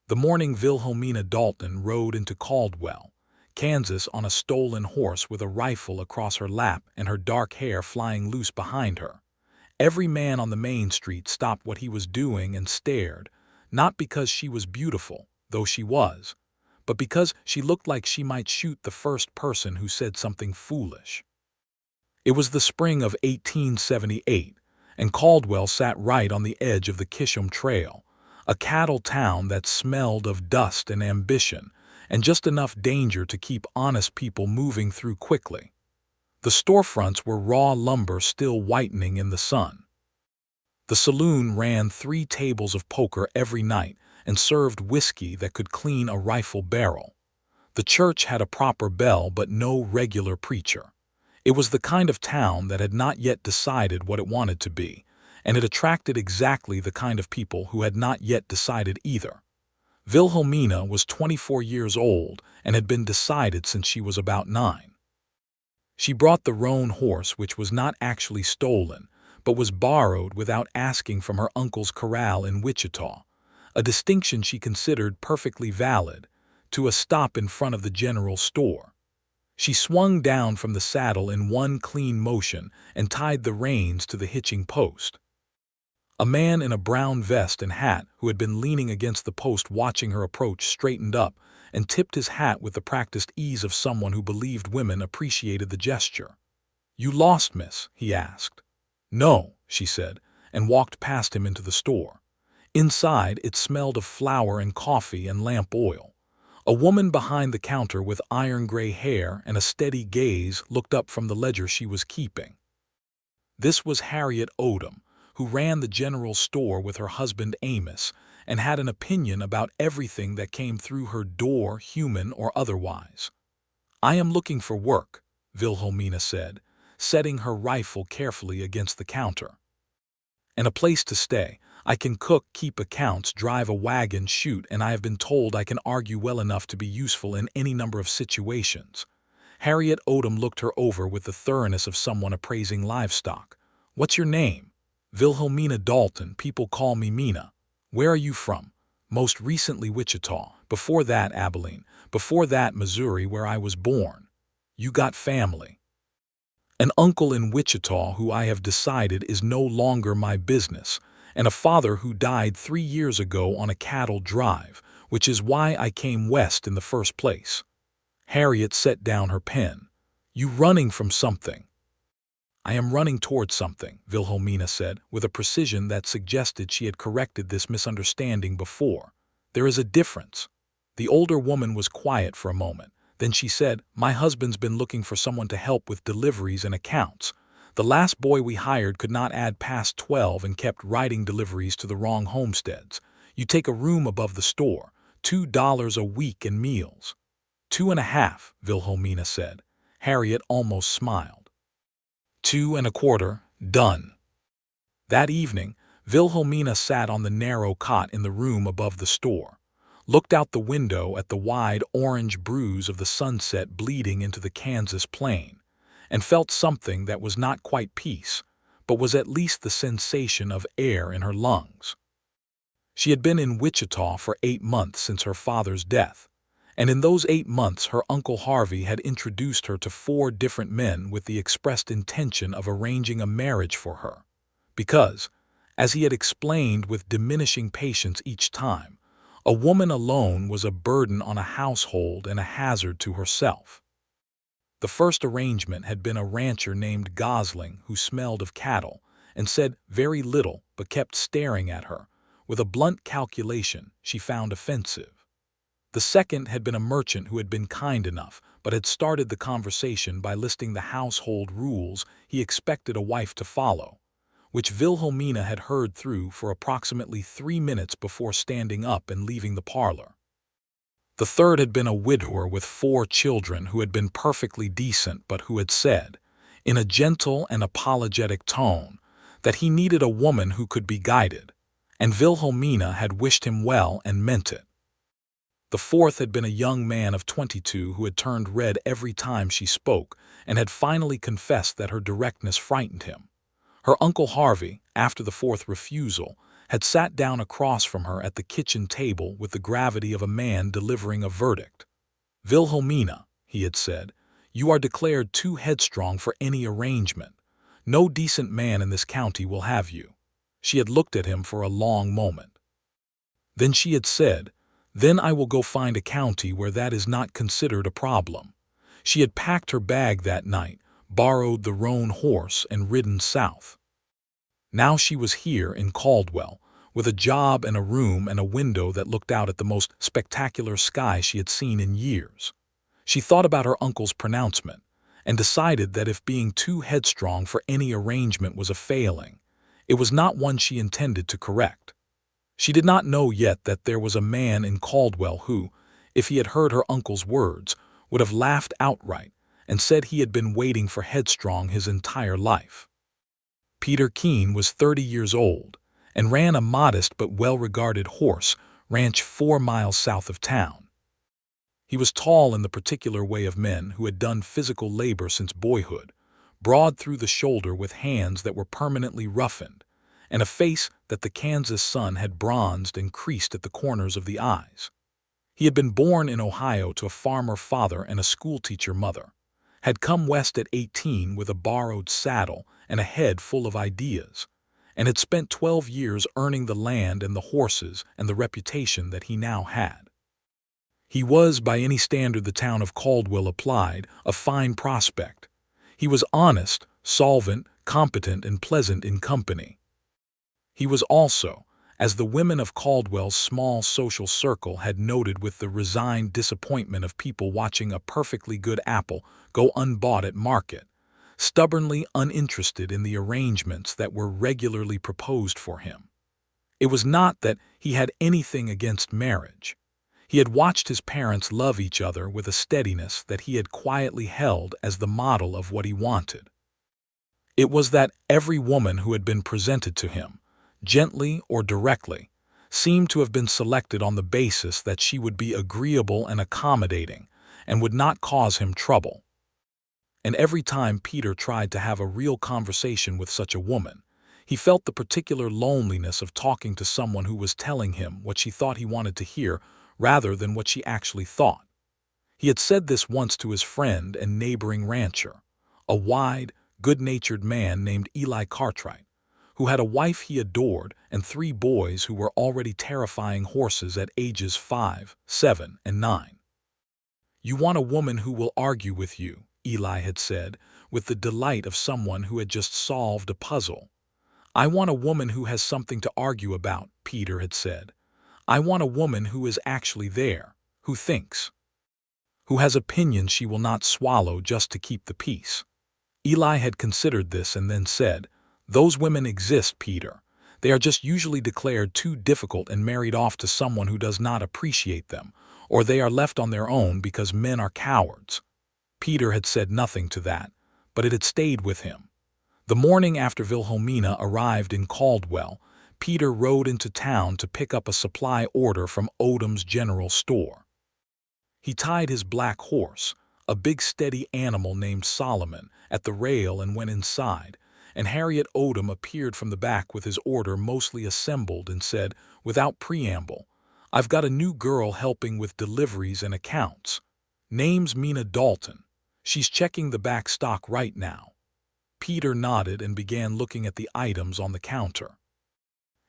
The morning Wilhelmina Dalton rode into Caldwell, Kansas on a stolen horse with a rifle across her lap and her dark hair flying loose behind her. Every man on the main street stopped what he was doing and stared, not because she was beautiful, though she was, but because she looked like she might shoot the first person who said something foolish. It was the spring of 1878, and Caldwell sat right on the edge of the Kisham Trail, a cattle town that smelled of dust and ambition, and just enough danger to keep honest people moving through quickly. The storefronts were raw lumber still whitening in the sun. The saloon ran 3 tables of poker every night and served whiskey that could clean a rifle barrel. The church had a proper bell but no regular preacher. It was the kind of town that had not yet decided what it wanted to be, and it attracted exactly the kind of people who had not yet decided either. Wilhelmina was 24 years old and had been decided since she was about 9. She brought the roan horse, which was not actually stolen, but was borrowed without asking from her uncle's corral in Wichita, a distinction she considered perfectly valid, to a stop in front of the general store. She swung down from the saddle in one clean motion and tied the reins to the hitching post. A man in a brown vest and hat who had been leaning against the post watching her approach straightened up and tipped his hat with the practiced ease of someone who believed women appreciated the gesture. "You lost, miss?" he asked. "No," she said, and walked past him into the store. Inside, it smelled of flour and coffee and lamp oil. A woman behind the counter with iron-gray hair and a steady gaze looked up from the ledger she was keeping. This was Harriet Odom, who ran the general store with her husband Amos and had an opinion about everything that came through her door, human or otherwise. "I am looking for work," Wilhelmina said, setting her rifle carefully against the counter. "And a place to stay. I can cook, keep accounts, drive a wagon, shoot, and I have been told I can argue well enough to be useful in any number of situations." Harriet Odom looked her over with the thoroughness of someone appraising livestock. "What's your name?" "Wilhelmina Dalton. People call me Mina." "Where are you from?" "Most recently Wichita. Before that Abilene. Before that Missouri, where I was born." "You got family?" "An uncle in Wichita who I have decided is no longer my business, and a father who died 3 years ago on a cattle drive, which is why I came west in the first place." Harriet set down her pen. "You running from something?" "I am running toward something," Wilhelmina said, with a precision that suggested she had corrected this misunderstanding before. "There is a difference." The older woman was quiet for a moment. Then she said, "My husband's been looking for someone to help with deliveries and accounts. The last boy we hired could not add past 12 and kept writing deliveries to the wrong homesteads. You take a room above the store, $2 a week and meals." "2.5, Wilhelmina said. Harriet almost smiled. 2.25, done." That evening, Wilhelmina sat on the narrow cot in the room above the store, looked out the window at the wide orange bruise of the sunset bleeding into the Kansas plain, and felt something that was not quite peace, but was at least the sensation of air in her lungs. She had been in Wichita for 8 months since her father's death, and in those 8 months her Uncle Harvey had introduced her to 4 different men with the expressed intention of arranging a marriage for her, because, as he had explained with diminishing patience each time, a woman alone was a burden on a household and a hazard to herself. The first arrangement had been a rancher named Gosling who smelled of cattle and said very little but kept staring at her, with a blunt calculation she found offensive. The second had been a merchant who had been kind enough but had started the conversation by listing the household rules he expected a wife to follow, which Wilhelmina had heard through for approximately 3 minutes before standing up and leaving the parlor. The third had been a widower with 4 children who had been perfectly decent but who had said, in a gentle and apologetic tone, that he needed a woman who could be guided, and Wilhelmina had wished him well and meant it. The fourth had been a young man of 22 who had turned red every time she spoke and had finally confessed that her directness frightened him. Her Uncle Harvey, after the fourth refusal, had sat down across from her at the kitchen table with the gravity of a man delivering a verdict. "Wilhelmina," he had said, "you are declared too headstrong for any arrangement. No decent man in this county will have you." She had looked at him for a long moment. Then she had said, "Then I will go find a county where that is not considered a problem." She had packed her bag that night, borrowed the roan horse, and ridden south. Now she was here in Caldwell, with a job and a room and a window that looked out at the most spectacular sky she had seen in years. She thought about her uncle's pronouncement, and decided that if being too headstrong for any arrangement was a failing, it was not one she intended to correct. She did not know yet that there was a man in Caldwell who, if he had heard her uncle's words, would have laughed outright and said he had been waiting for Headstrong his entire life. Peter Keene was 30 years old and ran a modest but well-regarded horse ranch 4 miles south of town. He was tall in the particular way of men who had done physical labor since boyhood, broad through the shoulder with hands that were permanently roughened, and a face that the Kansas sun had bronzed and creased at the corners of the eyes. He had been born in Ohio to a farmer father and a schoolteacher mother, had come west at 18 with a borrowed saddle and a head full of ideas, and had spent 12 years earning the land and the horses and the reputation that he now had. He was, by any standard the town of Caldwell applied, a fine prospect. He was honest, solvent, competent, and pleasant in company. He was also, as the women of Caldwell's small social circle had noted with the resigned disappointment of people watching a perfectly good apple go unbought at market, stubbornly uninterested in the arrangements that were regularly proposed for him. It was not that he had anything against marriage. He had watched his parents love each other with a steadiness that he had quietly held as the model of what he wanted. It was that every woman who had been presented to him, gently or directly, seemed to have been selected on the basis that she would be agreeable and accommodating and would not cause him trouble. And every time Peter tried to have a real conversation with such a woman, he felt the particular loneliness of talking to someone who was telling him what she thought he wanted to hear rather than what she actually thought. He had said this once to his friend and neighboring rancher, a wide, good-natured man named Eli Cartwright, who had a wife he adored and 3 boys who were already terrifying horses at ages 5, 7, and 9. "You want a woman who will argue with you," Eli had said, with the delight of someone who had just solved a puzzle. "I want a woman who has something to argue about," Peter had said. "I want a woman who is actually there, who thinks, who has opinions she will not swallow just to keep the peace." Eli had considered this and then said, "Those women exist, Peter. They are just usually declared too difficult and married off to someone who does not appreciate them, or they are left on their own because men are cowards." Peter had said nothing to that, but it had stayed with him. The morning after Wilhelmina arrived in Caldwell, Peter rode into town to pick up a supply order from Odom's general store. He tied his black horse, a big steady animal named Solomon, at the rail and went inside, and Harriet Odom appeared from the back with his order mostly assembled and said, without preamble, "I've got a new girl helping with deliveries and accounts. Name's Mina Dalton. She's checking the back stock right now." Peter nodded and began looking at the items on the counter.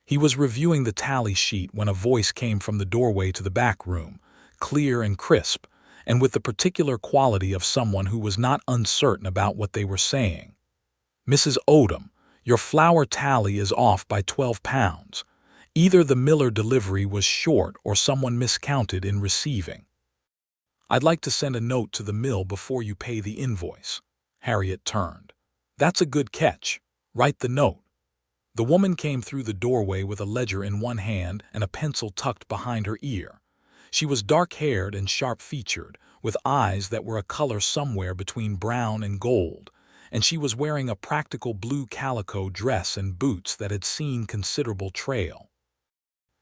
He was reviewing the tally sheet when a voice came from the doorway to the back room, clear and crisp, and with the particular quality of someone who was not uncertain about what they were saying. "Mrs. Odom, your flour tally is off by 12 pounds. Either the Miller delivery was short or someone miscounted in receiving. I'd like to send a note to the mill before you pay the invoice." Harriet turned. "That's a good catch. Write the note." The woman came through the doorway with a ledger in one hand and a pencil tucked behind her ear. She was dark-haired and sharp-featured, with eyes that were a color somewhere between brown and gold, and she was wearing a practical blue calico dress and boots that had seen considerable trail.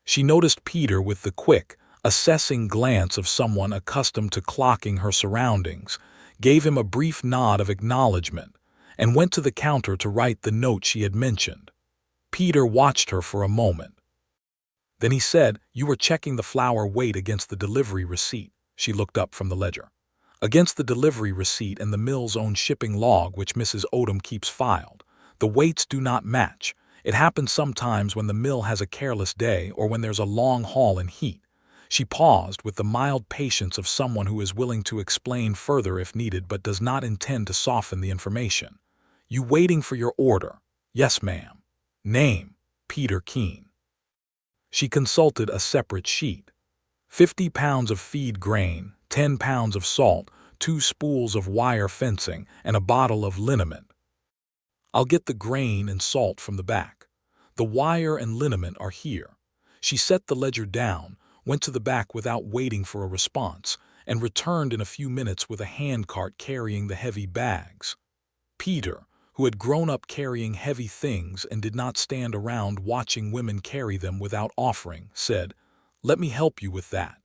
She noticed Peter with the quick, assessing glance of someone accustomed to clocking her surroundings, gave him a brief nod of acknowledgement, and went to the counter to write the note she had mentioned. Peter watched her for a moment, Then he said, "You were checking the flour weight against the delivery receipt." She looked up from the ledger. "Against the delivery receipt and the mill's own shipping log, which Mrs. Odom keeps filed. The weights do not match. It happens sometimes when the mill has a careless day or when there's a long haul in heat." She paused with the mild patience of someone who is willing to explain further if needed but does not intend to soften the information. "You waiting for your order?" "Yes, ma'am." "Name?" "Peter Keene." She consulted a separate sheet. 50 pounds of feed grain, 10 pounds of salt, 2 spools of wire fencing, and a bottle of liniment. "I'll get the grain and salt from the back. The wire and liniment are here." She set the ledger down, went to the back without waiting for a response, and returned in a few minutes with a handcart carrying the heavy bags. Peter, who had grown up carrying heavy things and did not stand around watching women carry them without offering, said, "Let me help you with that."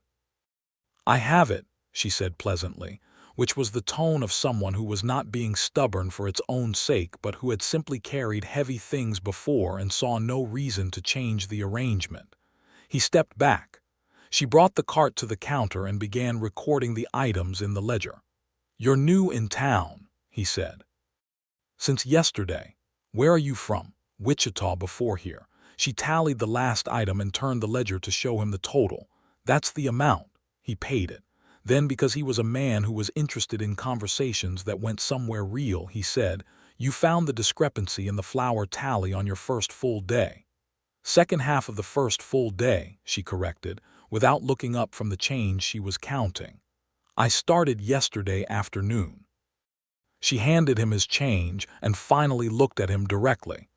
"I have it," she said pleasantly, which was the tone of someone who was not being stubborn for its own sake but who had simply carried heavy things before and saw no reason to change the arrangement. He stepped back. She brought the cart to the counter and began recording the items in the ledger. "You're new in town," he said. "Since yesterday." "Where are you from?" "Wichita before here." She tallied the last item and turned the ledger to show him the total. "That's the amount." He paid it. Then, because he was a man who was interested in conversations that went somewhere real, he said, "You found the discrepancy in the flour tally on your first full day." "Second half of the first full day," she corrected, without looking up from the change she was counting. "I started yesterday afternoon." She handed him his change and finally looked at him directly.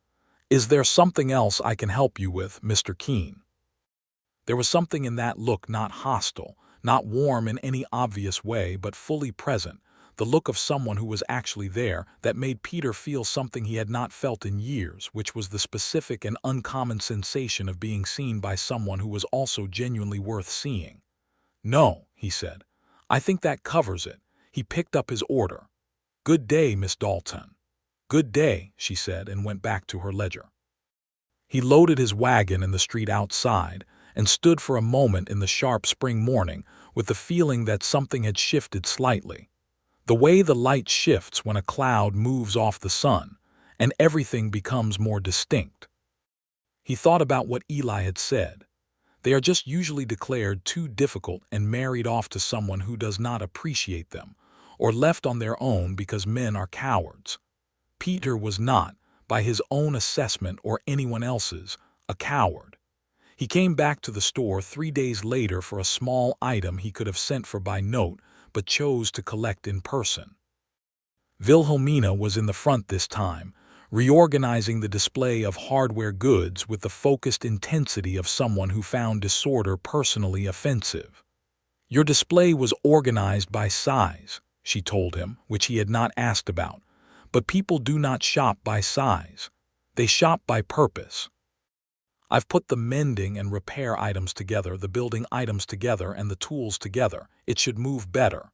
"Is there something else I can help you with, Mr. Keene?" There was something in that look not hostile, not warm in any obvious way, but fully present, the look of someone who was actually there, that made Peter feel something he had not felt in years, which was the specific and uncommon sensation of being seen by someone who was also genuinely worth seeing. "No," he said. "I think that covers it." He picked up his order. "Good day, Miss Dalton." "Good day," she said, and went back to her ledger. He loaded his wagon in the street outside and stood for a moment in the sharp spring morning with the feeling that something had shifted slightly. The way the light shifts when a cloud moves off the sun, and everything becomes more distinct. He thought about what Eli had said. They are just usually declared too difficult and married off to someone who does not appreciate them, or left on their own because men are cowards. Peter was not, by his own assessment or anyone else's, a coward. He came back to the store 3 days later for a small item he could have sent for by note, but chose to collect in person. Wilhelmina was in the front this time, reorganizing the display of hardware goods with the focused intensity of someone who found disorder personally offensive. "Your display was organized by size," she told him, which he had not asked about. "But people do not shop by size. They shop by purpose. I've put the mending and repair items together, the building items together, and the tools together. It should move better."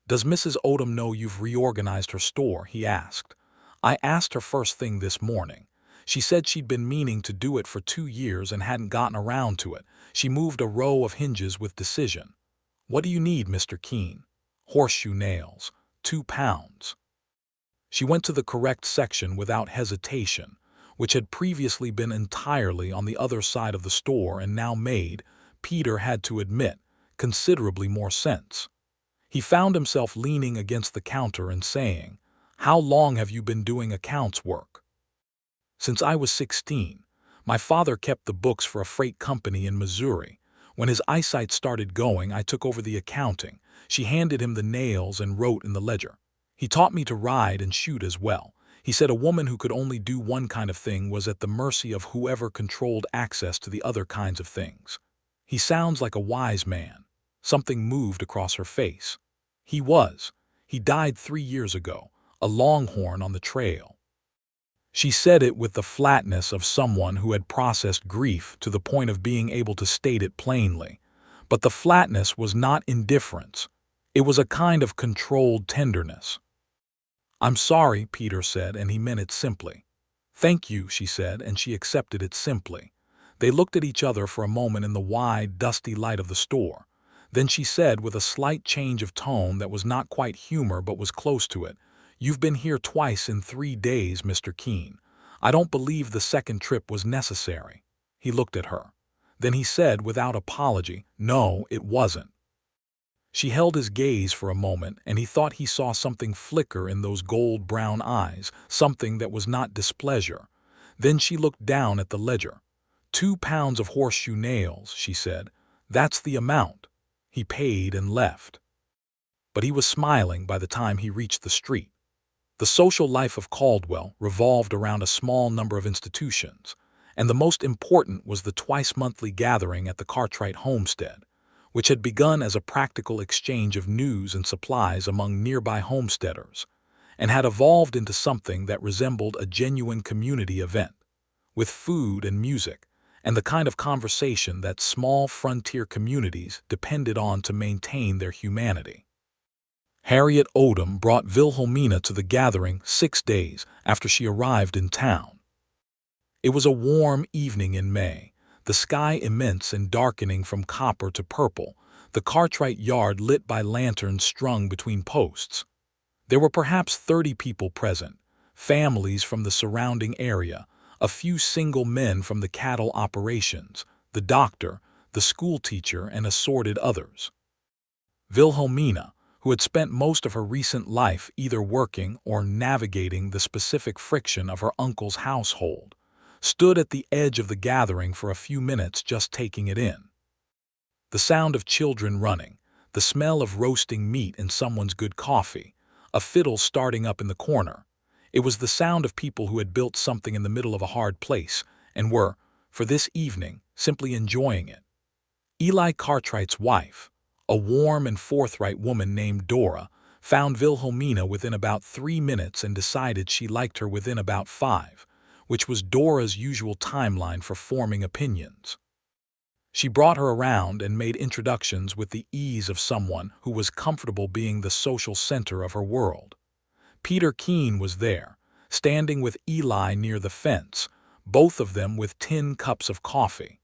"Does Mrs. Odom know you've reorganized her store?" he asked. "I asked her first thing this morning. She said she'd been meaning to do it for 2 years and hadn't gotten around to it." She moved a row of hinges with decision. "What do you need, Mr. Keene?" "Horseshoe nails. 2 pounds." She went to the correct section without hesitation, which had previously been entirely on the other side of the store and now made, Peter had to admit, considerably more sense. He found himself leaning against the counter and saying, "How long have you been doing accounts work?" "Since I was 16. My father kept the books for a freight company in Missouri. When his eyesight started going, I took over the accounting." She handed him the nails and wrote in the ledger. "He taught me to ride and shoot as well. He said a woman who could only do one kind of thing was at the mercy of whoever controlled access to the other kinds of things." "He sounds like a wise man." Something moved across her face. "He was. He died 3 years ago, a longhorn on the trail." She said it with the flatness of someone who had processed grief to the point of being able to state it plainly. But the flatness was not indifference. It was a kind of controlled tenderness. "I'm sorry," Peter said, and he meant it simply. "Thank you," she said, and she accepted it simply. They looked at each other for a moment in the wide, dusty light of the store. Then she said with a slight change of tone that was not quite humor but was close to it, "You've been here twice in 3 days, Mr. Keene. I don't believe the second trip was necessary." He looked at her. Then he said without apology, "No, it wasn't." She held his gaze for a moment, and he thought he saw something flicker in those gold-brown eyes, something that was not displeasure. Then she looked down at the ledger. 2 pounds of horseshoe nails, she said. That's the amount. He paid and left. But he was smiling by the time he reached the street. The social life of Caldwell revolved around a small number of institutions, and the most important was the twice-monthly gathering at the Cartwright homestead, which had begun as a practical exchange of news and supplies among nearby homesteaders, and had evolved into something that resembled a genuine community event, with food and music, and the kind of conversation that small frontier communities depended on to maintain their humanity. Harriet Odom brought Wilhelmina to the gathering 6 days after she arrived in town. It was a warm evening in May, the sky immense and darkening from copper to purple, the Cartwright yard lit by lanterns strung between posts. There were perhaps 30 people present, families from the surrounding area, a few single men from the cattle operations, the doctor, the schoolteacher, and assorted others. Wilhelmina, who had spent most of her recent life either working or navigating the specific friction of her uncle's household, stood at the edge of the gathering for a few minutes just taking it in. The sound of children running, the smell of roasting meat and someone's good coffee, a fiddle starting up in the corner. It was the sound of people who had built something in the middle of a hard place and were, for this evening, simply enjoying it. Eli Cartwright's wife, a warm and forthright woman named Dora, found Wilhelmina within about 3 minutes and decided she liked her within about 5, which was Dora's usual timeline for forming opinions. She brought her around and made introductions with the ease of someone who was comfortable being the social center of her world. Peter Keene was there, standing with Eli near the fence, both of them with tin cups of coffee.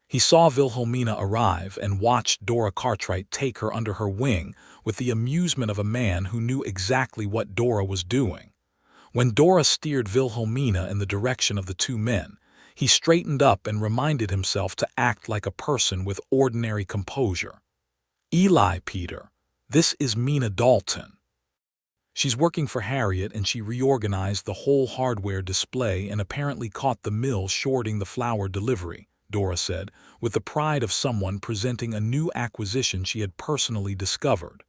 He saw Wilhelmina arrive and watched Dora Cartwright take her under her wing with the amusement of a man who knew exactly what Dora was doing. When Dora steered Wilhelmina in the direction of the 2 men, he straightened up and reminded himself to act like a person with ordinary composure. "Eli, Peter, this is Mina Dalton. She's working for Harriet, and she reorganized the whole hardware display and apparently caught the mill shorting the flour delivery," Dora said, with the pride of someone presenting a new acquisition she had personally discovered.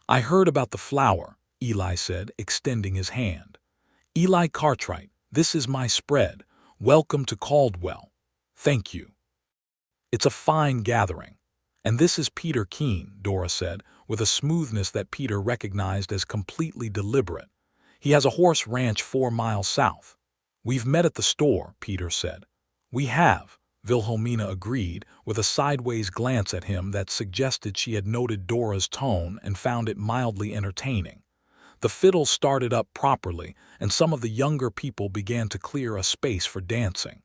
"I heard about the flour," Eli said, extending his hand. "Eli Cartwright, this is my spread. Welcome to Caldwell." "Thank you." "It's a fine gathering. And this is Peter Keene," Dora said, with a smoothness that Peter recognized as completely deliberate. "He has a horse ranch 4 miles south." "We've met at the store," Peter said. "We have," Wilhelmina agreed, with a sideways glance at him that suggested she had noted Dora's tone and found it mildly entertaining. The fiddle started up properly, and some of the younger people began to clear a space for dancing.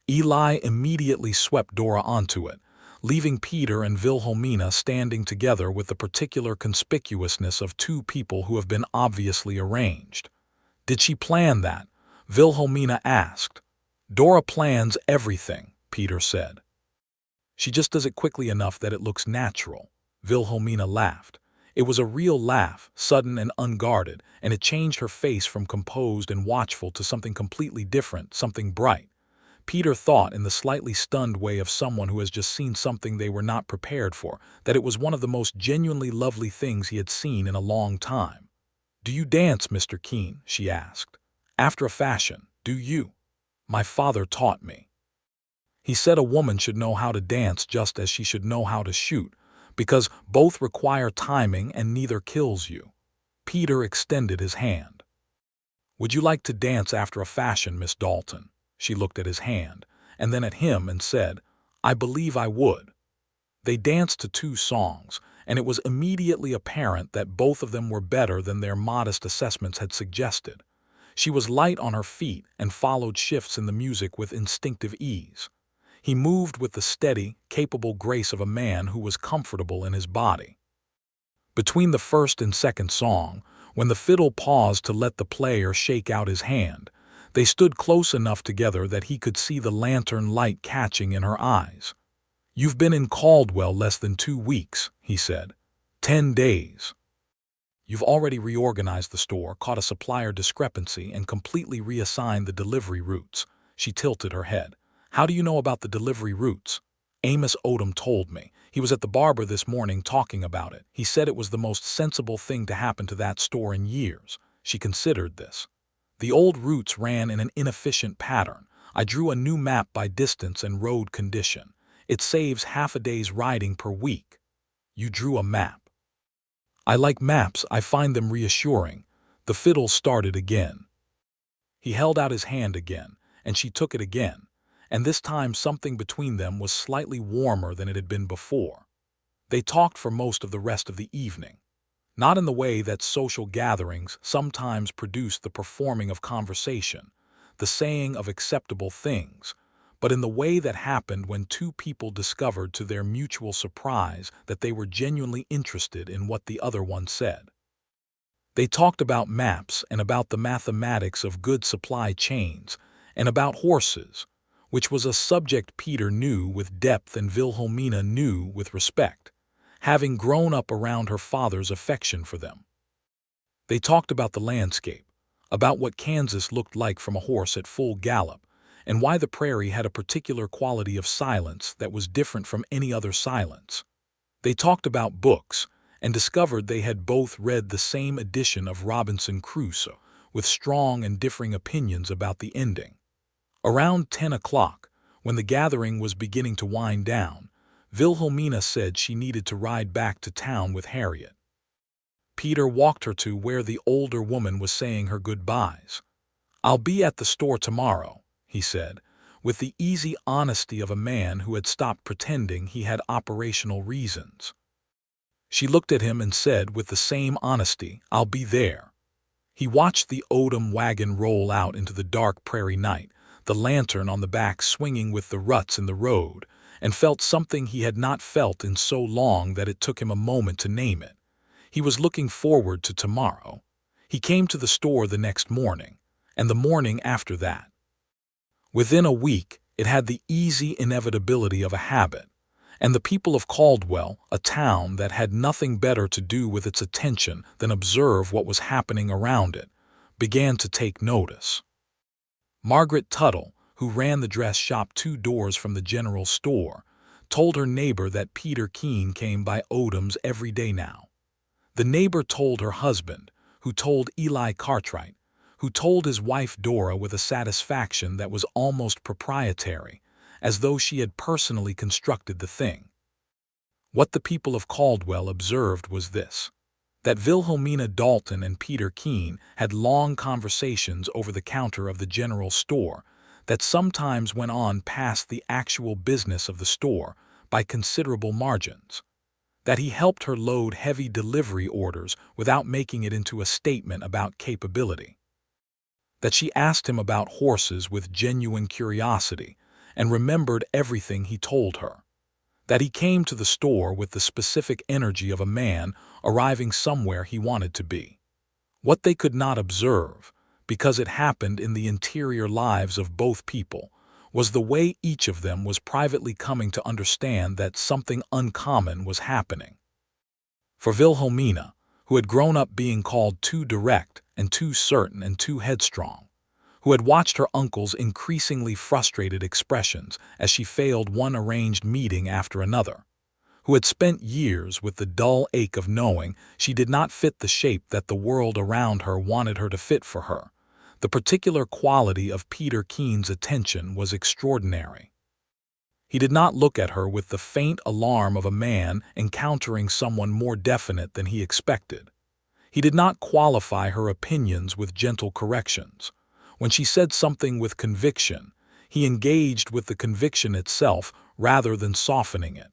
Eli immediately swept Dora onto it, leaving Peter and Wilhelmina standing together with the particular conspicuousness of 2 people who have been obviously arranged. "Did she plan that?" Wilhelmina asked. "Dora plans everything," Peter said. "She just does it quickly enough that it looks natural." Wilhelmina laughed. It was a real laugh, sudden and unguarded, and it changed her face from composed and watchful to something completely different, something bright. Peter thought, in the slightly stunned way of someone who has just seen something they were not prepared for, that it was one of the most genuinely lovely things he had seen in a long time. "Do you dance, Mr. Keene?" she asked. "After a fashion, do you?" "My father taught me. He said a woman should know how to dance just as she should know how to shoot, because both require timing and neither kills you." Peter extended his hand. "Would you like to dance after a fashion, Miss Dalton?" She looked at his hand, and then at him and said, "I believe I would." They danced to 2 songs, and it was immediately apparent that both of them were better than their modest assessments had suggested. She was light on her feet and followed shifts in the music with instinctive ease. He moved with the steady, capable grace of a man who was comfortable in his body. Between the first and second song, when the fiddle paused to let the player shake out his hand, they stood close enough together that he could see the lantern light catching in her eyes. "You've been in Caldwell less than 2 weeks," he said. 10 days. "You've already reorganized the store, caught a supplier discrepancy, and completely reassigned the delivery routes." She tilted her head. "How do you know about the delivery routes?" "Amos Odom told me. He was at the barber this morning talking about it. He said it was the most sensible thing to happen to that store in years." She considered this. "The old routes ran in an inefficient pattern. I drew a new map by distance and road condition. It saves half a day's riding per week." "You drew a map?" "I like maps. I find them reassuring." The fiddle started again. He held out his hand again, and she took it again, and this time something between them was slightly warmer than it had been before. They talked for most of the rest of the evening, not in the way that social gatherings sometimes produce the performing of conversation, the saying of acceptable things, but in the way that happened when two people discovered to their mutual surprise that they were genuinely interested in what the other one said. They talked about maps and about the mathematics of good supply chains and about horses, which was a subject Peter knew with depth and Wilhelmina knew with respect, having grown up around her father's affection for them. They talked about the landscape, about what Kansas looked like from a horse at full gallop, and why the prairie had a particular quality of silence that was different from any other silence. They talked about books, and discovered they had both read the same edition of Robinson Crusoe, with strong and differing opinions about the ending. Around 10 o'clock, when the gathering was beginning to wind down, Wilhelmina said she needed to ride back to town with Harriet. Peter walked her to where the older woman was saying her goodbyes. "I'll be at the store tomorrow," he said, with the easy honesty of a man who had stopped pretending he had operational reasons. She looked at him and said with the same honesty, "I'll be there." He watched the Odom wagon roll out into the dark prairie night, the lantern on the back swinging with the ruts in the road, and felt something he had not felt in so long that it took him a moment to name it. He was looking forward to tomorrow. He came to the store the next morning, and the morning after that. Within a week, it had the easy inevitability of a habit, and the people of Caldwell, a town that had nothing better to do with its attention than observe what was happening around it, began to take notice. Margaret Tuttle, who ran the dress shop 2 doors from the general store, told her neighbor that Peter Keene came by Odom's every day now. The neighbor told her husband, who told Eli Cartwright, who told his wife Dora with a satisfaction that was almost proprietary, as though she had personally constructed the thing. What the people of Caldwell observed was this: that Wilhelmina Dalton and Peter Keene had long conversations over the counter of the general store that sometimes went on past the actual business of the store by considerable margins, that he helped her load heavy delivery orders without making it into a statement about capability, that she asked him about horses with genuine curiosity and remembered everything he told her, that he came to the store with the specific energy of a man arriving somewhere he wanted to be. What they could not observe, because it happened in the interior lives of both people, was the way each of them was privately coming to understand that something uncommon was happening. For Wilhelmina, who had grown up being called too direct and too certain and too headstrong, who had watched her uncle's increasingly frustrated expressions as she failed one arranged meeting after another, who had spent years with the dull ache of knowing she did not fit the shape that the world around her wanted her to fit for her, the particular quality of Peter Keene's attention was extraordinary. He did not look at her with the faint alarm of a man encountering someone more definite than he expected. He did not qualify her opinions with gentle corrections. When she said something with conviction, he engaged with the conviction itself rather than softening it.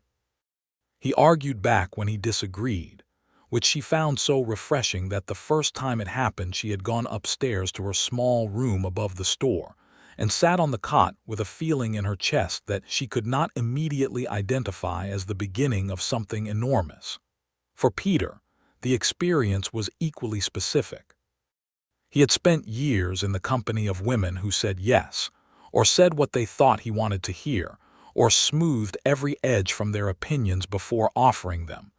He argued back when he disagreed. which she found so refreshing that the first time it happened she had gone upstairs to her small room above the store and sat on the cot with a feeling in her chest that she could not immediately identify as the beginning of something enormous. For Peter, the experience was equally specific. He had spent years in the company of women who said yes, or said what they thought he wanted to hear, or smoothed every edge from their opinions before offering them,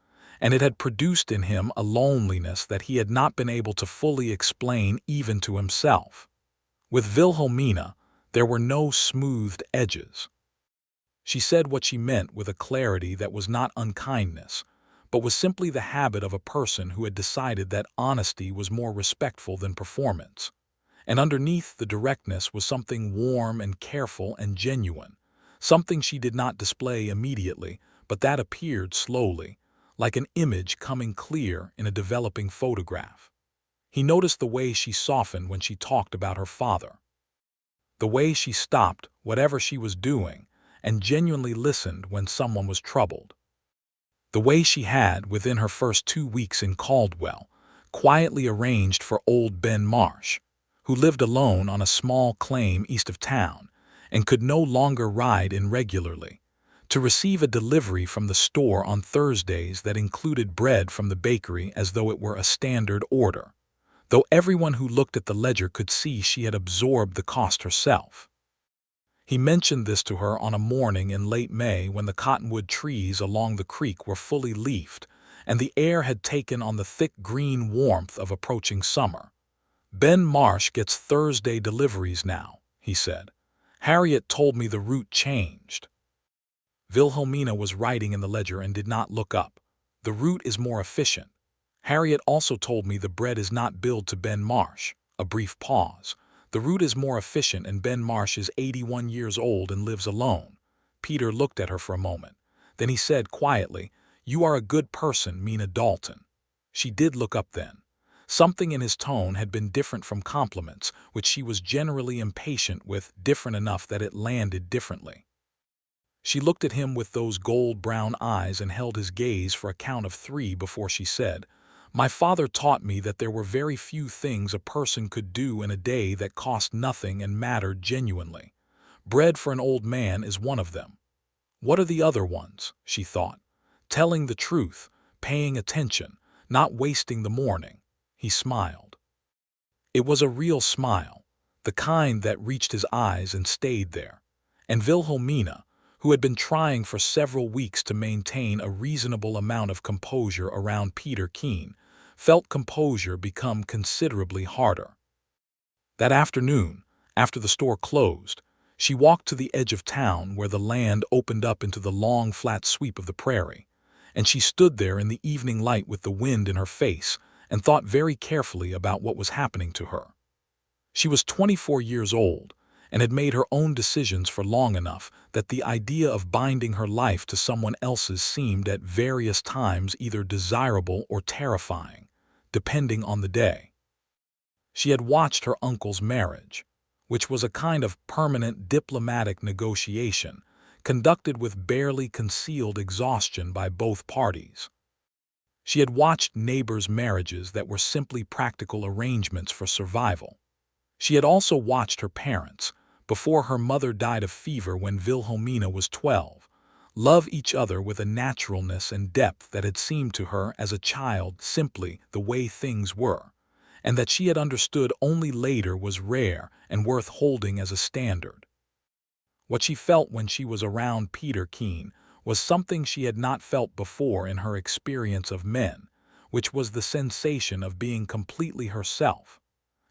and it had produced in him a loneliness that he had not been able to fully explain even to himself. With Wilhelmina, there were no smoothed edges. She said what she meant with a clarity that was not unkindness, but was simply the habit of a person who had decided that honesty was more respectful than performance. And underneath the directness was something warm and careful and genuine, something she did not display immediately, but that appeared slowly, like an image coming clear in a developing photograph. He noticed the way she softened when she talked about her father, the way she stopped whatever she was doing and genuinely listened when someone was troubled. The way she had, within her first 2 weeks in Caldwell, quietly arranged for old Ben Marsh, who lived alone on a small claim east of town and could no longer ride in regularly, to receive a delivery from the store on Thursdays that included bread from the bakery as though it were a standard order, though everyone who looked at the ledger could see she had absorbed the cost herself. He mentioned this to her on a morning in late May when the cottonwood trees along the creek were fully leafed and the air had taken on the thick green warmth of approaching summer. "Ben Marsh gets Thursday deliveries now," he said. "Harriet told me the route changed." Wilhelmina was writing in the ledger and did not look up. "The route is more efficient. Harriet also told me the bread is not billed to Ben Marsh." A brief pause. "The route is more efficient and Ben Marsh is 81 years old and lives alone." Peter looked at her for a moment. Then he said quietly, "You are a good person, Mina Dalton." She did look up then. Something in his tone had been different from compliments, which she was generally impatient with, different enough that it landed differently. She looked at him with those gold-brown eyes and held his gaze for a count of 3 before she said, "My father taught me that there were very few things a person could do in a day that cost nothing and mattered genuinely. Bread for an old man is one of them. What are the other ones?" she thought. "Telling the truth, paying attention, not wasting the morning." He smiled. It was a real smile, the kind that reached his eyes and stayed there. And Wilhelmina, who had been trying for several weeks to maintain a reasonable amount of composure around Peter Keene, felt composure become considerably harder. That afternoon, after the store closed, she walked to the edge of town where the land opened up into the long flat sweep of the prairie, and she stood there in the evening light with the wind in her face and thought very carefully about what was happening to her. She was 24 years old and had made her own decisions for long enough that the idea of binding her life to someone else's seemed at various times either desirable or terrifying, depending on the day. She had watched her uncle's marriage, which was a kind of permanent diplomatic negotiation, conducted with barely concealed exhaustion by both parties. She had watched neighbors' marriages that were simply practical arrangements for survival. She had also watched her parents, before her mother died of fever when Wilhelmina was 12, love each other with a naturalness and depth that had seemed to her as a child simply the way things were, and that she had understood only later was rare and worth holding as a standard. What she felt when she was around Peter Keene was something she had not felt before in her experience of men, which was the sensation of being completely herself,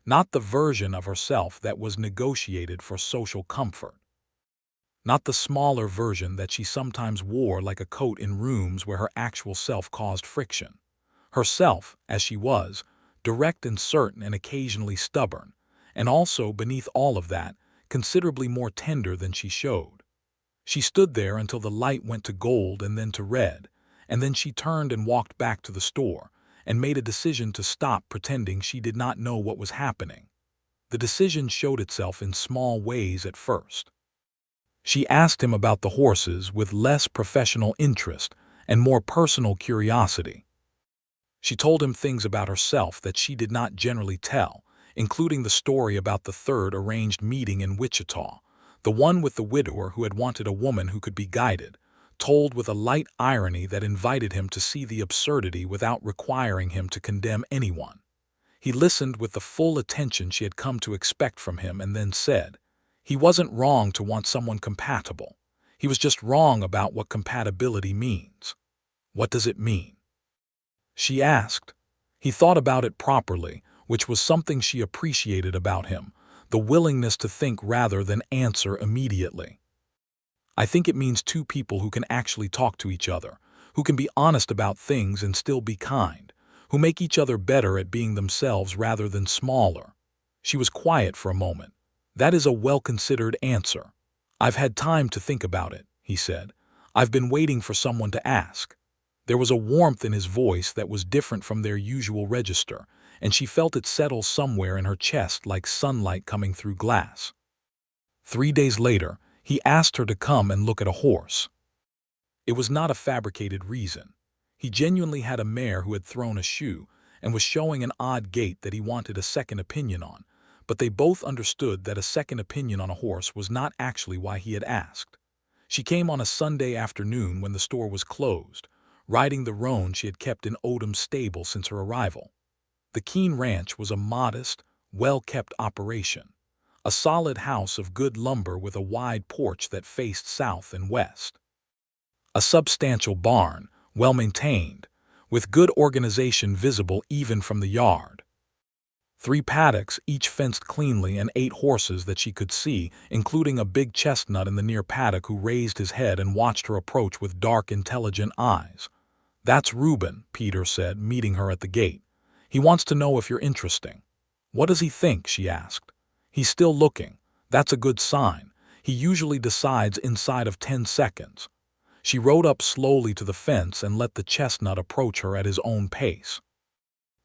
not the version of herself that was negotiated for social comfort, not the smaller version that she sometimes wore like a coat in rooms where her actual self caused friction. Herself, as she was, direct and certain and occasionally stubborn, and also, beneath all of that, considerably more tender than she showed. She stood there until the light went to gold and then to red, and then she turned and walked back to the store, and made a decision to stop pretending she did not know what was happening. The decision showed itself in small ways at first. She asked him about the horses with less professional interest and more personal curiosity. She told him things about herself that she did not generally tell, including the story about the third arranged meeting in Wichita, the one with the widower who had wanted a woman who could be guided, told with a light irony that invited him to see the absurdity without requiring him to condemn anyone. He listened with the full attention she had come to expect from him and then said, "He wasn't wrong to want someone compatible. He was just wrong about what compatibility means." "What does it mean?" she asked. He thought about it properly, which was something she appreciated about him, the willingness to think rather than answer immediately. "I think it means two people who can actually talk to each other, who can be honest about things and still be kind, who make each other better at being themselves rather than smaller." She was quiet for a moment. "That is a well-considered answer." "I've had time to think about it," he said. "I've been waiting for someone to ask." There was a warmth in his voice that was different from their usual register, and she felt it settle somewhere in her chest like sunlight coming through glass. 3 days later, he asked her to come and look at a horse. It was not a fabricated reason. He genuinely had a mare who had thrown a shoe and was showing an odd gait that he wanted a second opinion on, but they both understood that a second opinion on a horse was not actually why he had asked. She came on a Sunday afternoon when the store was closed, riding the roan she had kept in Odom's stable since her arrival. The Keene ranch was a modest, well-kept operation, a solid house of good lumber with a wide porch that faced south and west. A substantial barn, well-maintained, with good organization visible even from the yard. 3 paddocks, each fenced cleanly, and 8 horses that she could see, including a big chestnut in the near paddock who raised his head and watched her approach with dark, intelligent eyes. "That's Reuben," Peter said, meeting her at the gate. "He wants to know if you're interesting." "What does he think?" she asked. "He's still looking. That's a good sign. He usually decides inside of 10 seconds. She rode up slowly to the fence and let the chestnut approach her at his own pace.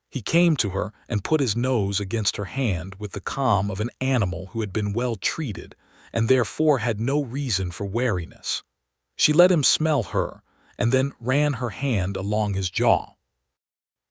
He came to her and put his nose against her hand with the calm of an animal who had been well treated and therefore had no reason for wariness. She let him smell her and then ran her hand along his jaw.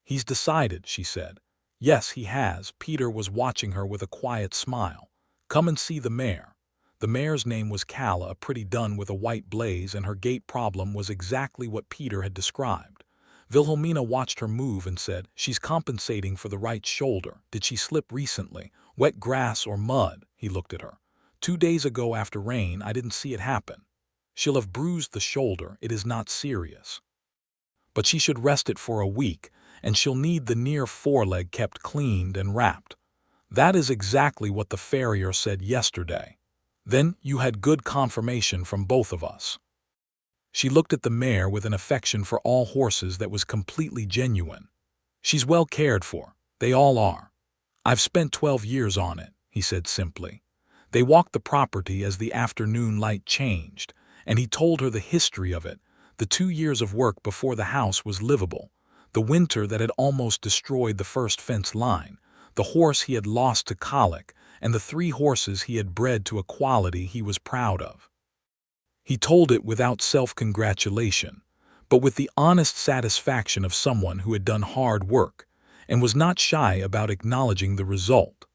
"He's decided," she said. "Yes, he has." Peter was watching her with a quiet smile. "Come and see the mare." The mare's name was Calla, a pretty dun with a white blaze, and her gait problem was exactly what Peter had described. Wilhelmina watched her move and said, "She's compensating for the right shoulder. Did she slip recently? Wet grass or mud?" He looked at her. 2 days ago after rain, I didn't see it happen. She'll have bruised the shoulder. It is not serious. But she should rest it for a week, and she'll need the near foreleg kept cleaned and wrapped. That is exactly what the farrier said yesterday. Then you had good confirmation from both of us." She looked at the mare with an affection for all horses that was completely genuine. "She's well cared for. They all are. I've spent 12 years on it," he said simply. They walked the property as the afternoon light changed, and he told her the history of it, the 2 years of work before the house was livable, the winter that had almost destroyed the first fence line, the horse he had lost to colic, and the 3 horses he had bred to a quality he was proud of. He told it without self-congratulation, but with the honest satisfaction of someone who had done hard work, and was not shy about acknowledging the result.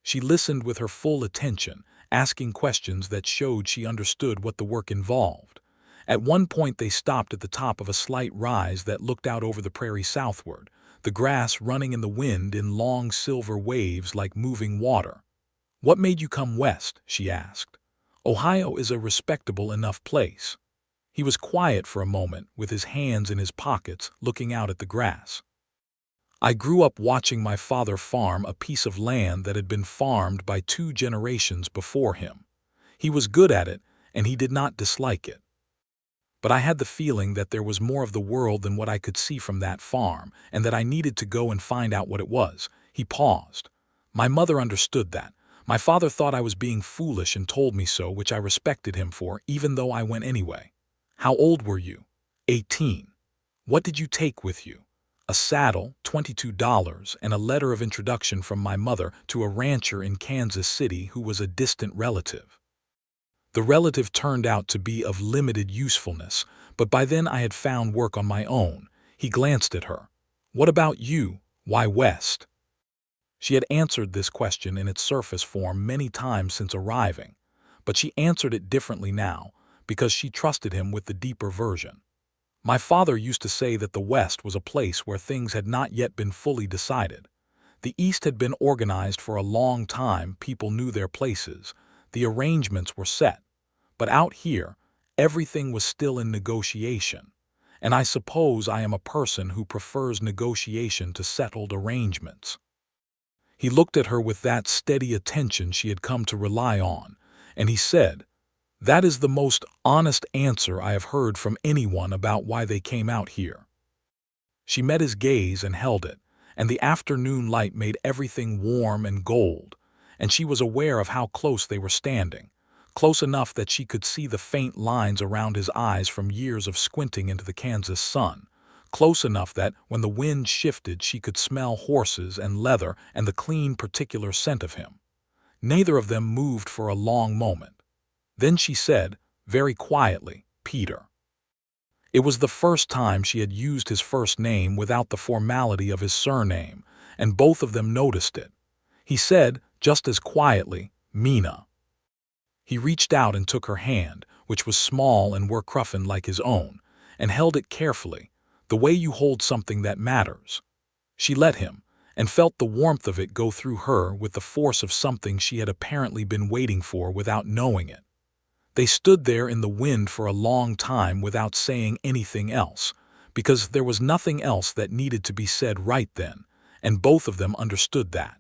She listened with her full attention, asking questions that showed she understood what the work involved. At one point they stopped at the top of a slight rise that looked out over the prairie southward, the grass running in the wind in long silver waves like moving water. "What made you come west?" she asked. "Ohio is a respectable enough place." He was quiet for a moment, with his hands in his pockets, looking out at the grass. "I grew up watching my father farm a piece of land that had been farmed by 2 generations before him. He was good at it, and he did not dislike it. But I had the feeling that there was more of the world than what I could see from that farm, and that I needed to go and find out what it was." He paused. "My mother understood that. My father thought I was being foolish and told me so, which I respected him for, even though I went anyway." "How old were you?" 18. "What did you take with you?" "A saddle, $22, and a letter of introduction from my mother to a rancher in Kansas City who was a distant relative." The relative turned out to be of limited usefulness, but by then I had found work on my own. He glanced at her. What about you? Why west? She had answered this question in its surface form many times since arriving, but she answered it differently now because she trusted him with the deeper version. My father used to say that the West was a place where things had not yet been fully decided. The East had been organized for a long time, people knew their places, the arrangements were set. But out here, everything was still in negotiation. And I suppose I am a person who prefers negotiation to settled arrangements. He looked at her with that steady attention she had come to rely on, and he said, "That is the most honest answer I have heard from anyone about why they came out here." She met his gaze and held it, and the afternoon light made everything warm and gold, and she was aware of how close they were standing, close enough that she could see the faint lines around his eyes from years of squinting into the Kansas sun, close enough that when the wind shifted she could smell horses and leather and the clean particular scent of him. Neither of them moved for a long moment. Then she said, very quietly, "Peter." It was the first time she had used his first name without the formality of his surname, and both of them noticed it. He said, just as quietly, "Mina." He reached out and took her hand, which was small and work-roughened like his own, and held it carefully, the way you hold something that matters. She let him, and felt the warmth of it go through her with the force of something she had apparently been waiting for without knowing it. They stood there in the wind for a long time without saying anything else, because there was nothing else that needed to be said right then, and both of them understood that.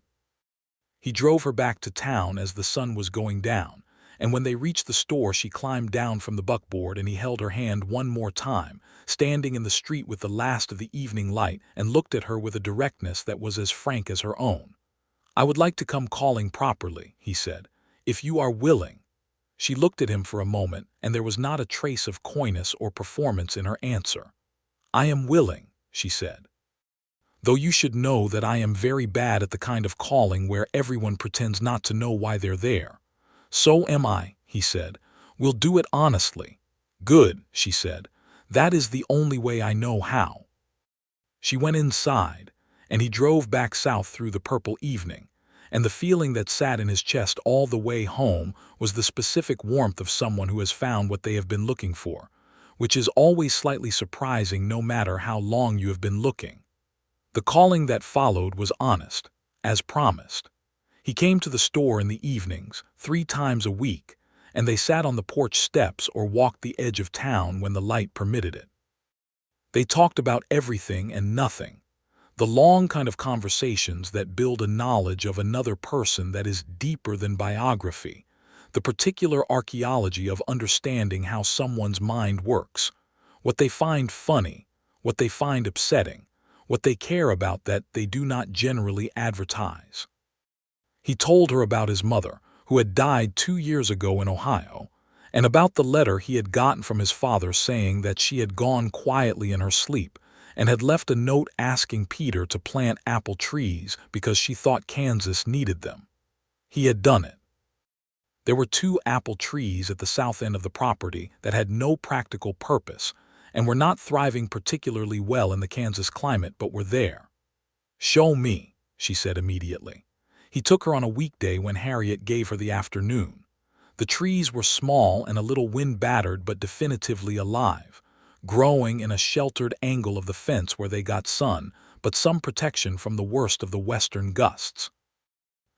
He drove her back to town as the sun was going down, and when they reached the store she climbed down from the buckboard and he held her hand one more time, standing in the street with the last of the evening light, and looked at her with a directness that was as frank as her own. "I would like to come calling properly," he said, "if you are willing." She looked at him for a moment, and there was not a trace of coyness or performance in her answer. "I am willing," she said. "Though you should know that I am very bad at the kind of calling where everyone pretends not to know why they're there." "So am I," he said. "We'll do it honestly." "Good," she said. "That is the only way I know how." She went inside, and he drove back south through the purple evening, and the feeling that sat in his chest all the way home was the specific warmth of someone who has found what they have been looking for, which is always slightly surprising no matter how long you have been looking. The calling that followed was honest, as promised. He came to the store in the evenings, 3 times a week, and they sat on the porch steps or walked the edge of town when the light permitted it. They talked about everything and nothing. The long kind of conversations that build a knowledge of another person that is deeper than biography, the particular archaeology of understanding how someone's mind works, what they find funny, what they find upsetting, what they care about that they do not generally advertise. He told her about his mother, who had died 2 years ago in Ohio, and about the letter he had gotten from his father saying that she had gone quietly in her sleep and had left a note asking Peter to plant apple trees because she thought Kansas needed them. He had done it. There were 2 apple trees at the south end of the property that had no practical purpose and were not thriving particularly well in the Kansas climate, but were there. "Show me," she said immediately. He took her on a weekday when Harriet gave her the afternoon. The trees were small and a little wind-battered but definitively alive, growing in a sheltered angle of the fence where they got sun, but some protection from the worst of the western gusts.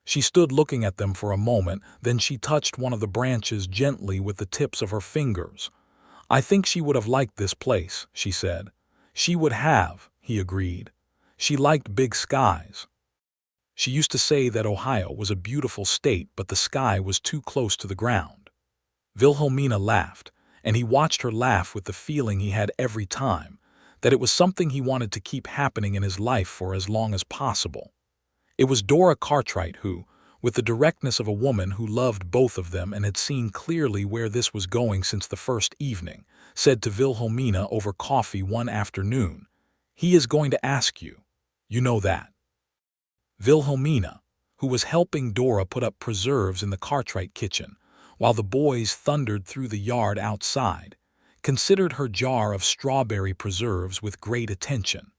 She stood looking at them for a moment, then she touched one of the branches gently with the tips of her fingers. "I think she would have liked this place," she said. "She would have," he agreed. She liked big skies. She used to say that Ohio was a beautiful state, but the sky was too close to the ground. Wilhelmina laughed, and he watched her laugh with the feeling he had every time, that it was something he wanted to keep happening in his life for as long as possible. It was Dora Cartwright who, with the directness of a woman who loved both of them and had seen clearly where this was going since the first evening, said to Wilhelmina over coffee one afternoon, "He is going to ask you. You know that." Wilhelmina, who was helping Dora put up preserves in the Cartwright kitchen, while the boys thundered through the yard outside, considered her jar of strawberry preserves with great attention.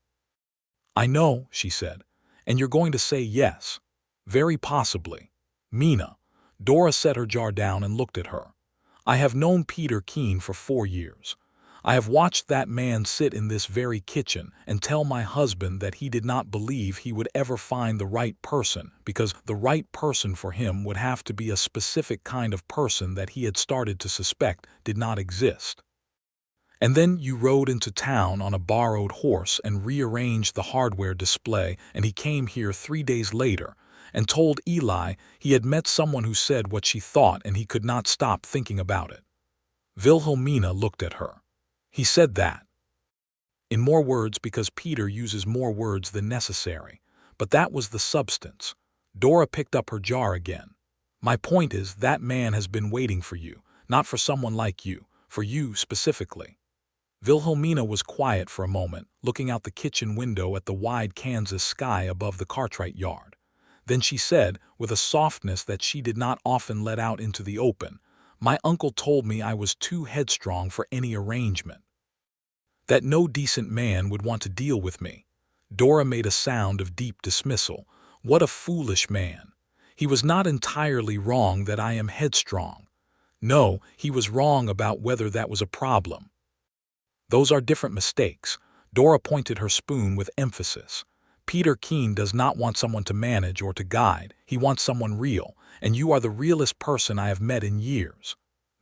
I know, she said, and you're going to say yes. Very possibly. Mina. Dora set her jar down and looked at her. I have known Peter Keene for 4 years. I have watched that man sit in this very kitchen and tell my husband that he did not believe he would ever find the right person, because the right person for him would have to be a specific kind of person that he had started to suspect did not exist. And then you rode into town on a borrowed horse and rearranged the hardware display, and he came here 3 days later and told Eli he had met someone who said what she thought and he could not stop thinking about it. Wilhelmina looked at her. He said that. In more words, because Peter uses more words than necessary. But that was the substance. Dora picked up her jar again. My point is, that man has been waiting for you, not for someone like you, for you specifically. Wilhelmina was quiet for a moment, looking out the kitchen window at the wide Kansas sky above the Cartwright yard. Then she said, with a softness that she did not often let out into the open, my uncle told me I was too headstrong for any arrangement. That no decent man would want to deal with me. Dora made a sound of deep dismissal. What a foolish man. He was not entirely wrong that I am headstrong. No, he was wrong about whether that was a problem. Those are different mistakes. Dora pointed her spoon with emphasis. Peter Keene does not want someone to manage or to guide. He wants someone real, and you are the realest person I have met in years.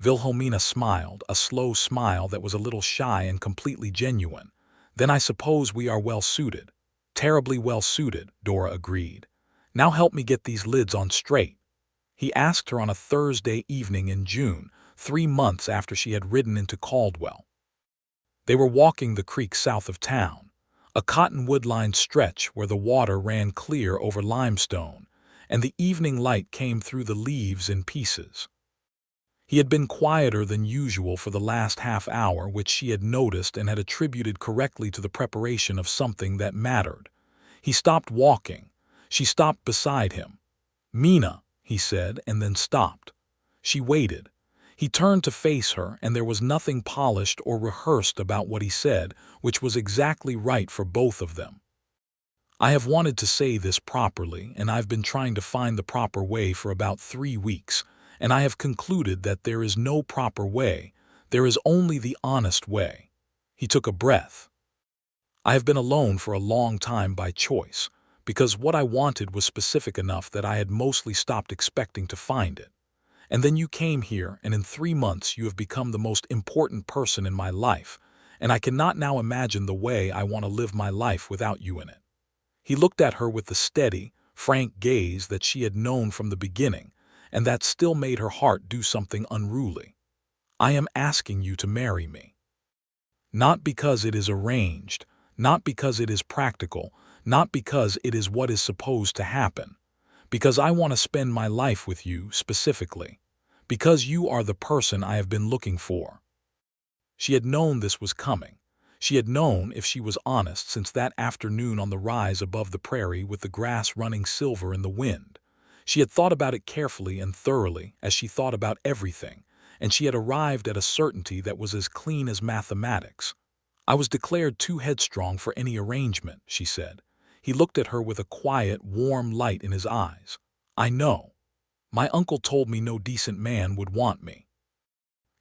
Wilhelmina smiled, a slow smile that was a little shy and completely genuine. Then I suppose we are well suited. Terribly well suited, Dora agreed. Now help me get these lids on straight. He asked her on a Thursday evening in June, 3 months after she had ridden into Caldwell. They were walking the creek south of town, a cottonwood-lined stretch where the water ran clear over limestone, and the evening light came through the leaves in pieces. He had been quieter than usual for the last half hour, which she had noticed and had attributed correctly to the preparation of something that mattered. He stopped walking. She stopped beside him. Mina, he said, and then stopped. She waited. He turned to face her, and there was nothing polished or rehearsed about what he said, which was exactly right for both of them. I have wanted to say this properly, and I've been trying to find the proper way for about 3 weeks, and I have concluded that there is no proper way. There is only the honest way. He took a breath. I have been alone for a long time by choice, because what I wanted was specific enough that I had mostly stopped expecting to find it. And then you came here, and in 3 months you have become the most important person in my life, and I cannot now imagine the way I want to live my life without you in it. He looked at her with the steady, frank gaze that she had known from the beginning, and that still made her heart do something unruly. I am asking you to marry me. Not because it is arranged, not because it is practical, not because it is what is supposed to happen. Because I want to spend my life with you specifically. Because you are the person I have been looking for. She had known this was coming. She had known, if she was honest, since that afternoon on the rise above the prairie with the grass running silver in the wind. She had thought about it carefully and thoroughly, as she thought about everything, and she had arrived at a certainty that was as clean as mathematics. I was declared too headstrong for any arrangement, she said. He looked at her with a quiet, warm light in his eyes. I know. My uncle told me no decent man would want me.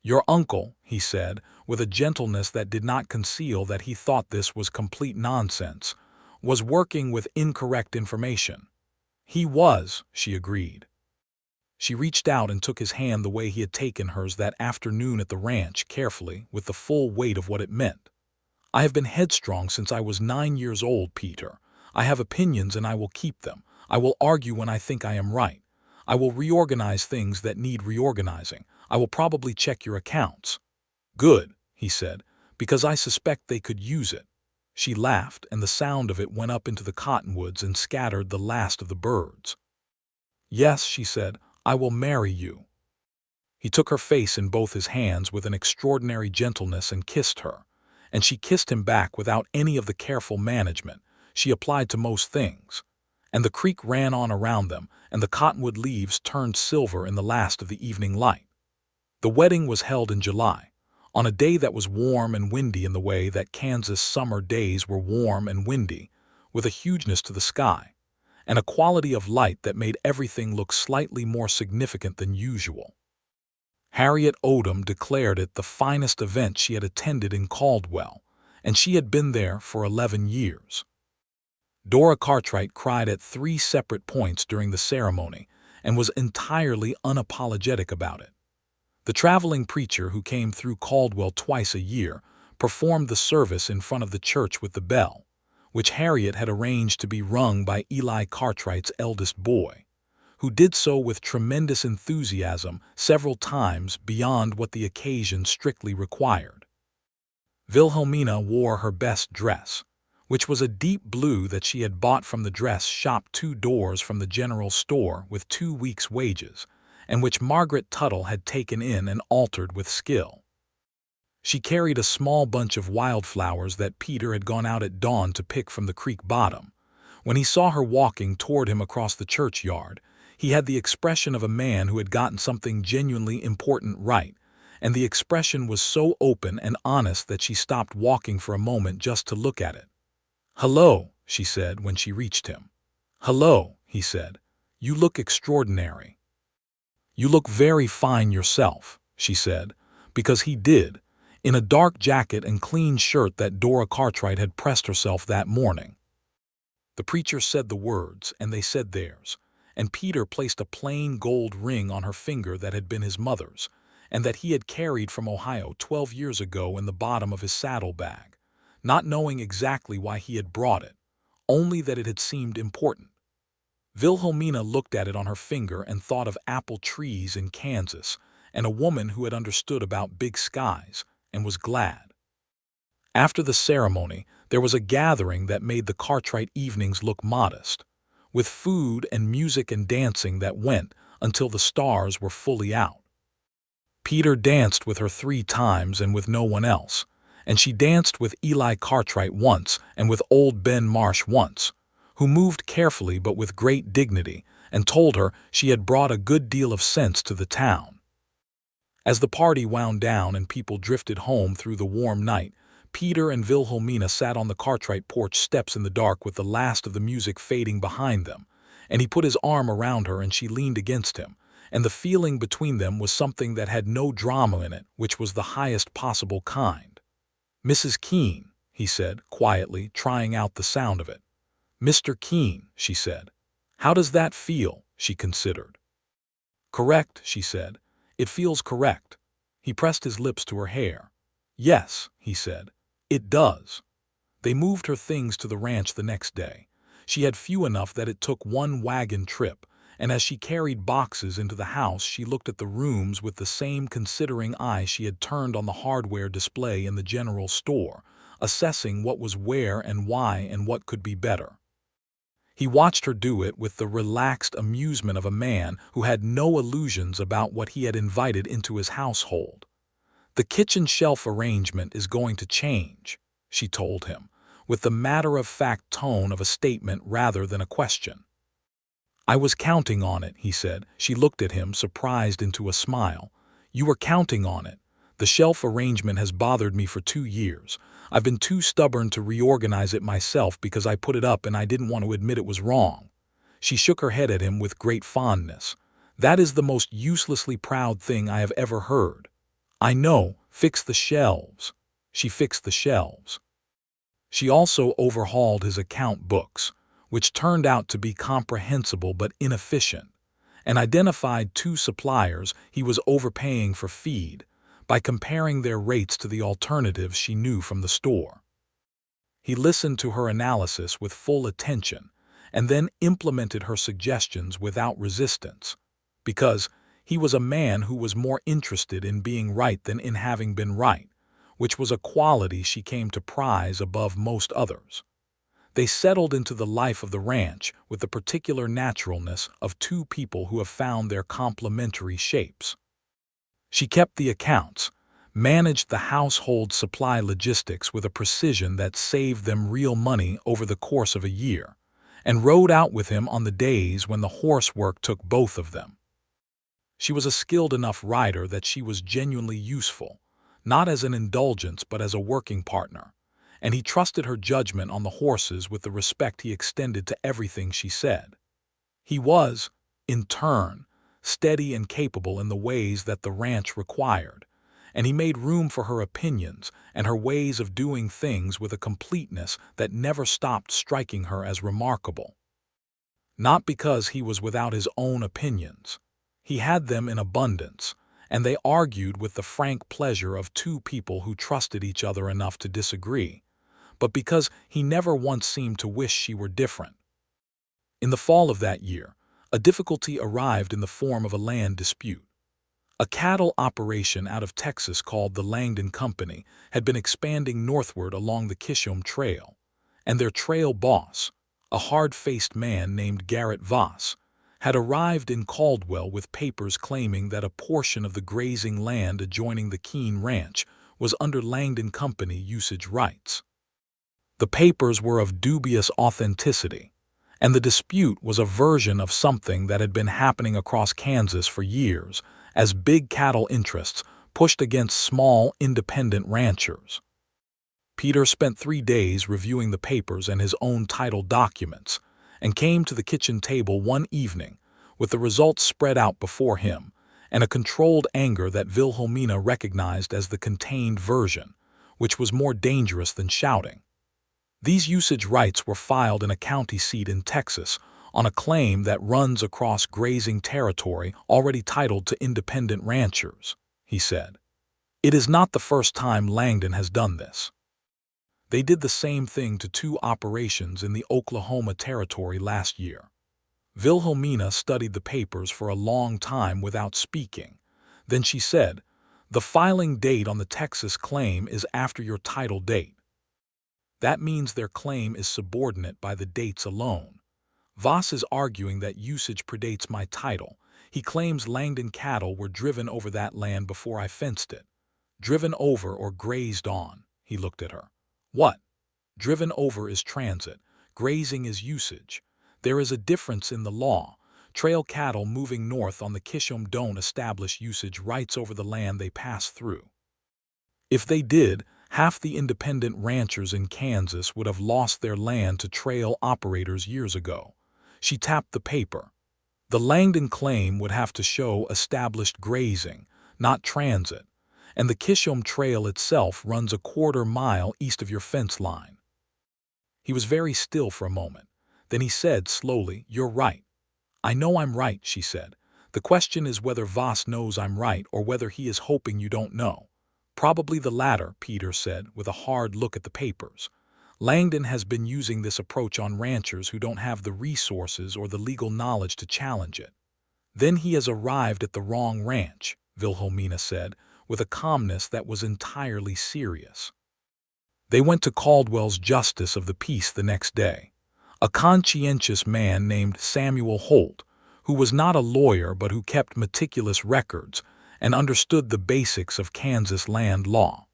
Your uncle, he said, with a gentleness that did not conceal that he thought this was complete nonsense, was working with incorrect information. He was, she agreed. She reached out and took his hand the way he had taken hers that afternoon at the ranch, carefully, with the full weight of what it meant. I have been headstrong since I was 9 years old, Peter. I have opinions and I will keep them. I will argue when I think I am right. I will reorganize things that need reorganizing. I will probably check your accounts. Good, he said, because I suspect they could use it. She laughed, and the sound of it went up into the cottonwoods and scattered the last of the birds. Yes, she said, I will marry you. He took her face in both his hands with an extraordinary gentleness and kissed her. And she kissed him back without any of the careful management she applied to most things. And the creek ran on around them, and the cottonwood leaves turned silver in the last of the evening light. The wedding was held in July, on a day that was warm and windy in the way that Kansas summer days were warm and windy, with a hugeness to the sky, and a quality of light that made everything look slightly more significant than usual. Harriet Odom declared it the finest event she had attended in Caldwell, and she had been there for 11 years. Dora Cartwright cried at 3 separate points during the ceremony and was entirely unapologetic about it. The traveling preacher who came through Caldwell twice a year performed the service in front of the church with the bell, which Harriet had arranged to be rung by Eli Cartwright's eldest boy, who did so with tremendous enthusiasm several times beyond what the occasion strictly required. Wilhelmina wore her best dress, which was a deep blue that she had bought from the dress shop 2 doors from the general store with 2 weeks' wages, and which Margaret Tuttle had taken in and altered with skill. She carried a small bunch of wildflowers that Peter had gone out at dawn to pick from the creek bottom. When he saw her walking toward him across the churchyard, he had the expression of a man who had gotten something genuinely important right, and the expression was so open and honest that she stopped walking for a moment just to look at it. "Hello," she said when she reached him. "Hello," he said. "You look extraordinary." "You look very fine yourself," she said, because he did, in a dark jacket and clean shirt that Dora Cartwright had pressed herself that morning. The preacher said the words, and they said theirs, and Peter placed a plain gold ring on her finger that had been his mother's, and that he had carried from Ohio 12 years ago in the bottom of his saddlebag, not knowing exactly why he had brought it, only that it had seemed important. Wilhelmina looked at it on her finger and thought of apple trees in Kansas and a woman who had understood about big skies and was glad. After the ceremony, there was a gathering that made the Cartwright evenings look modest, with food and music and dancing that went until the stars were fully out. Peter danced with her 3 times and with no one else, and she danced with Eli Cartwright once and with old Ben Marsh once, who moved carefully but with great dignity and told her she had brought a good deal of sense to the town. As the party wound down and people drifted home through the warm night, Peter and Wilhelmina sat on the Cartwright porch steps in the dark with the last of the music fading behind them, and he put his arm around her and she leaned against him, and the feeling between them was something that had no drama in it, which was the highest possible kind. "Mrs. Keene," he said, quietly, trying out the sound of it. "Mr. Keene," she said. "How does that feel?" she considered. "Correct," she said. "It feels correct." He pressed his lips to her hair. "Yes," he said, "it does." They moved her things to the ranch the next day. She had few enough that it took 1 wagon trip, and as she carried boxes into the house she looked at the rooms with the same considering eye she had turned on the hardware display in the general store, assessing what was where and why and what could be better. He watched her do it with the relaxed amusement of a man who had no illusions about what he had invited into his household. "The kitchen shelf arrangement is going to change," she told him, with the matter-of-fact tone of a statement rather than a question. "I was counting on it," he said. She looked at him, surprised into a smile. "You were counting on it. The shelf arrangement has bothered me for 2 years. I've been too stubborn to reorganize it myself because I put it up and I didn't want to admit it was wrong." She shook her head at him with great fondness. "That is the most uselessly proud thing I have ever heard." "I know, fix the shelves." She fixed the shelves. She also overhauled his account books, which turned out to be comprehensible but inefficient, and identified 2 suppliers he was overpaying for feed by comparing their rates to the alternatives she knew from the store. He listened to her analysis with full attention and then implemented her suggestions without resistance, because he was a man who was more interested in being right than in having been right, which was a quality she came to prize above most others. They settled into the life of the ranch with the particular naturalness of 2 people who have found their complementary shapes. She kept the accounts, managed the household supply logistics with a precision that saved them real money over the course of a year, and rode out with him on the days when the horsework took both of them. She was a skilled enough rider that she was genuinely useful, not as an indulgence but as a working partner, and he trusted her judgment on the horses with the respect he extended to everything she said. He was, in turn, steady and capable in the ways that the ranch required, and he made room for her opinions and her ways of doing things with a completeness that never stopped striking her as remarkable. Not because he was without his own opinions. He had them in abundance, and they argued with the frank pleasure of two people who trusted each other enough to disagree, but because he never once seemed to wish she were different. In the fall of that year, a difficulty arrived in the form of a land dispute. A cattle operation out of Texas called the Langdon Company had been expanding northward along the Kishom Trail, and their trail boss, a hard-faced man named Garrett Voss, had arrived in Caldwell with papers claiming that a portion of the grazing land adjoining the Keene ranch was under Langdon Company usage rights. The papers were of dubious authenticity, and the dispute was a version of something that had been happening across Kansas for years as big cattle interests pushed against small, independent ranchers. Peter spent 3 days reviewing the papers and his own title documents, and came to the kitchen table one evening with the results spread out before him and a controlled anger that Wilhelmina recognized as the contained version, which was more dangerous than shouting. These usage rights were filed in a county seat in Texas on a claim that runs across grazing territory already titled to independent ranchers, he said. It is not the first time Langdon has done this. They did the same thing to 2 operations in the Oklahoma Territory last year. Wilhelmina studied the papers for a long time without speaking. Then she said, "The filing date on the Texas claim is after your title date. That means their claim is subordinate by the dates alone. Voss is arguing that usage predates my title. He claims Langdon cattle were driven over that land before I fenced it. Driven over or grazed on." He looked at her. "What? Driven over is transit. Grazing is usage. There is a difference in the law. Trail cattle moving north on the Kishom don't establish usage rights over the land they pass through. If they did, half the independent ranchers in Kansas would have lost their land to trail operators years ago." She tapped the paper. "The Langdon claim would have to show established grazing, not transit, and the Kishom Trail itself runs a 1/4 mile east of your fence line." He was very still for a moment. Then he said slowly, "You're right." "I know I'm right," she said. "The question is whether Voss knows I'm right or whether he is hoping you don't know." "Probably the latter," Peter said, with a hard look at the papers. "Langdon has been using this approach on ranchers who don't have the resources or the legal knowledge to challenge it." "Then he has arrived at the wrong ranch," Wilhelmina said, with a calmness that was entirely serious. They went to Caldwell's justice of the peace the next day, a conscientious man named Samuel Holt, who was not a lawyer but who kept meticulous records and understood the basics of Kansas land law.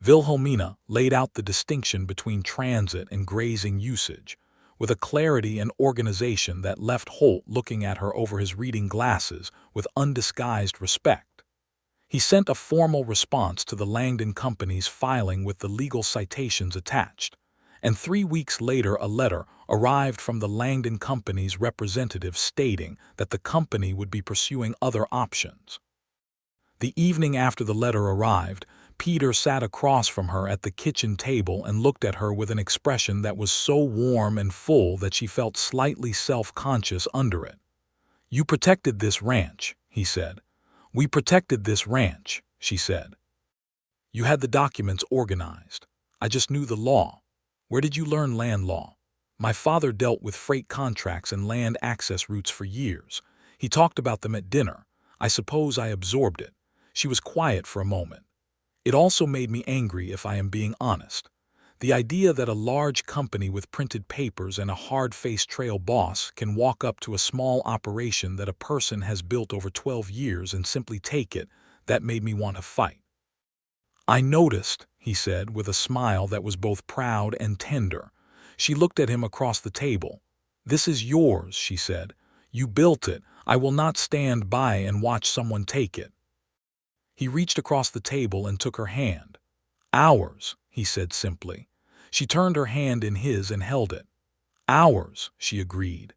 Wilhelmina laid out the distinction between transit and grazing usage, with a clarity and organization that left Holt looking at her over his reading glasses with undisguised respect. He sent a formal response to the Langdon Company's filing with the legal citations attached, and 3 weeks later a letter arrived from the Langdon Company's representative stating that the company would be pursuing other options. The evening after the letter arrived, Peter sat across from her at the kitchen table and looked at her with an expression that was so warm and full that she felt slightly self-conscious under it. "You protected this ranch," he said. "We protected this ranch," she said. "You had the documents organized. I just knew the law. Where did you learn land law?" "My father dealt with freight contracts and land access routes for years. He talked about them at dinner. I suppose I absorbed it." She was quiet for a moment. "It also made me angry, if I am being honest. The idea that a large company with printed papers and a hard-faced trail boss can walk up to a small operation that a person has built over 12 years and simply take it, that made me want to fight." "I noticed," he said, with a smile that was both proud and tender. She looked at him across the table. "This is yours," she said. "You built it. I will not stand by and watch someone take it." He reached across the table and took her hand. "Ours," he said simply. She turned her hand in his and held it. Hours, she agreed.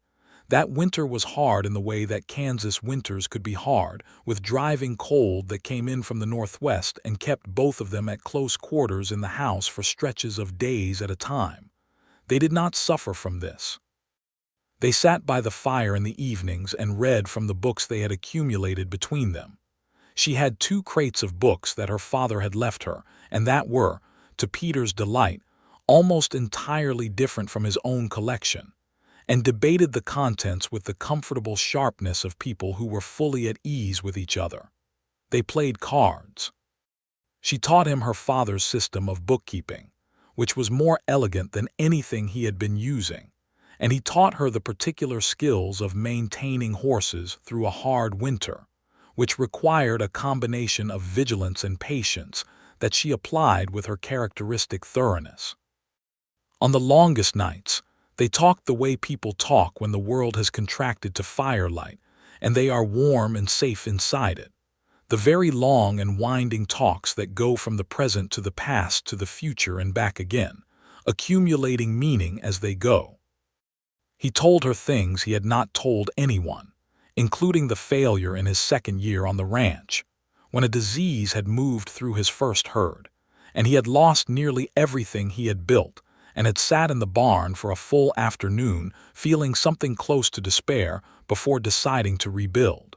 That winter was hard in the way that Kansas winters could be hard, with driving cold that came in from the northwest and kept both of them at close quarters in the house for stretches of days at a time. They did not suffer from this. They sat by the fire in the evenings and read from the books they had accumulated between them. She had 2 crates of books that her father had left her, and that were, to Peter's delight, almost entirely different from his own collection, and debated the contents with the comfortable sharpness of people who were fully at ease with each other. They played cards. She taught him her father's system of bookkeeping, which was more elegant than anything he had been using, and he taught her the particular skills of maintaining horses through a hard winter, which required a combination of vigilance and patience that she applied with her characteristic thoroughness. On the longest nights, they talked the way people talk when the world has contracted to firelight, and they are warm and safe inside it. The very long and winding talks that go from the present to the past to the future and back again, accumulating meaning as they go. He told her things he had not told anyone, including the failure in his 2nd year on the ranch, when a disease had moved through his first herd, and he had lost nearly everything he had built, and had sat in the barn for a full afternoon feeling something close to despair before deciding to rebuild.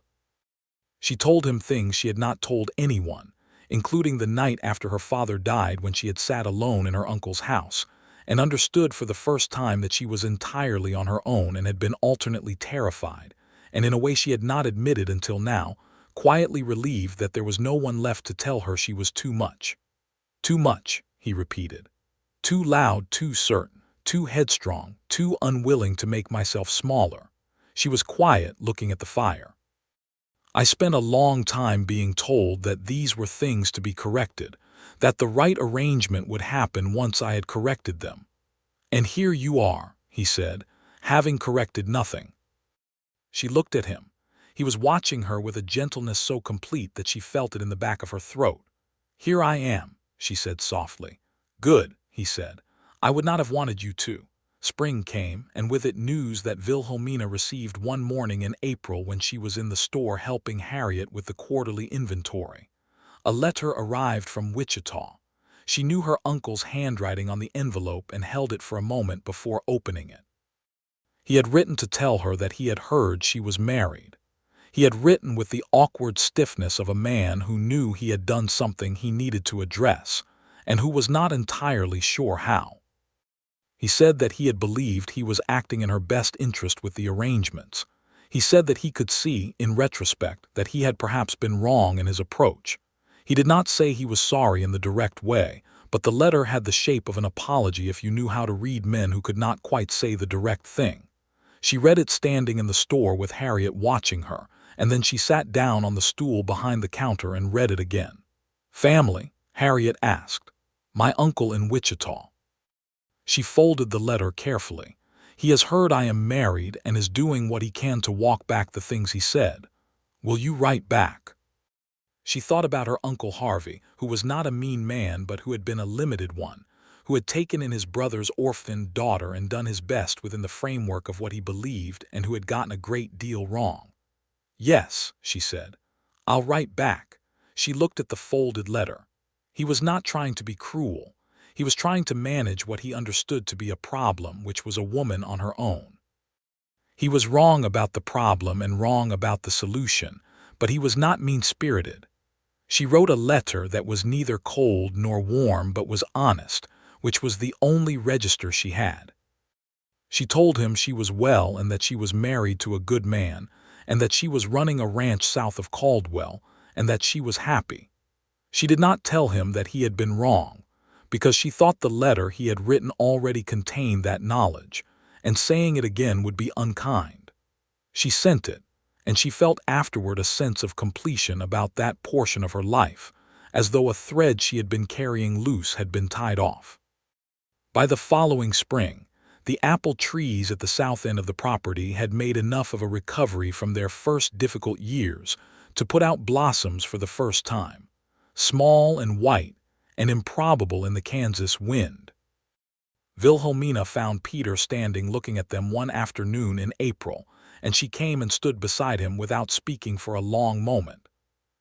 She told him things she had not told anyone, including the night after her father died when she had sat alone in her uncle's house, and understood for the first time that she was entirely on her own and had been alternately terrified, and in a way she had not admitted until now, quietly relieved that there was no one left to tell her she was too much. Too much, he repeated. Too loud, too certain, too headstrong, too unwilling to make myself smaller. She was quiet, looking at the fire. I spent a long time being told that these were things to be corrected, that the right arrangement would happen once I had corrected them. And here you are, he said, having corrected nothing. She looked at him. He was watching her with a gentleness so complete that she felt it in the back of her throat. Here I am, she said softly. Good, he said. I would not have wanted you to. Spring came, and with it news that Wilhelmina received one morning in April when she was in the store helping Harriet with the quarterly inventory. A letter arrived from Wichita. She knew her uncle's handwriting on the envelope and held it for a moment before opening it. He had written to tell her that he had heard she was married. He had written with the awkward stiffness of a man who knew he had done something he needed to address, and who was not entirely sure how. He said that he had believed he was acting in her best interest with the arrangements. He said that he could see, in retrospect, that he had perhaps been wrong in his approach. He did not say he was sorry in the direct way, but the letter had the shape of an apology if you knew how to read men who could not quite say the direct thing. She read it standing in the store with Harriet watching her, and then she sat down on the stool behind the counter and read it again. Family? Harriet asked. My uncle in Wichita. She folded the letter carefully. He has heard I am married and is doing what he can to walk back the things he said. Will you write back? She thought about her Uncle Harvey, who was not a mean man but who had been a limited one, who had taken in his brother's orphaned daughter and done his best within the framework of what he believed and who had gotten a great deal wrong. Yes, she said. I'll write back. She looked at the folded letter. He was not trying to be cruel. He was trying to manage what he understood to be a problem, which was a woman on her own. He was wrong about the problem and wrong about the solution, but he was not mean-spirited. She wrote a letter that was neither cold nor warm but was honest, which was the only register she had. She told him she was well and that she was married to a good man, and that she was running a ranch south of Caldwell, and that she was happy. She did not tell him that he had been wrong, because she thought the letter he had written already contained that knowledge, and saying it again would be unkind. She sent it, and she felt afterward a sense of completion about that portion of her life, as though a thread she had been carrying loose had been tied off. By the following spring, the apple trees at the south end of the property had made enough of a recovery from their first difficult years to put out blossoms for the first time, small and white, and improbable in the Kansas wind. Wilhelmina found Peter standing looking at them one afternoon in April, and she came and stood beside him without speaking for a long moment.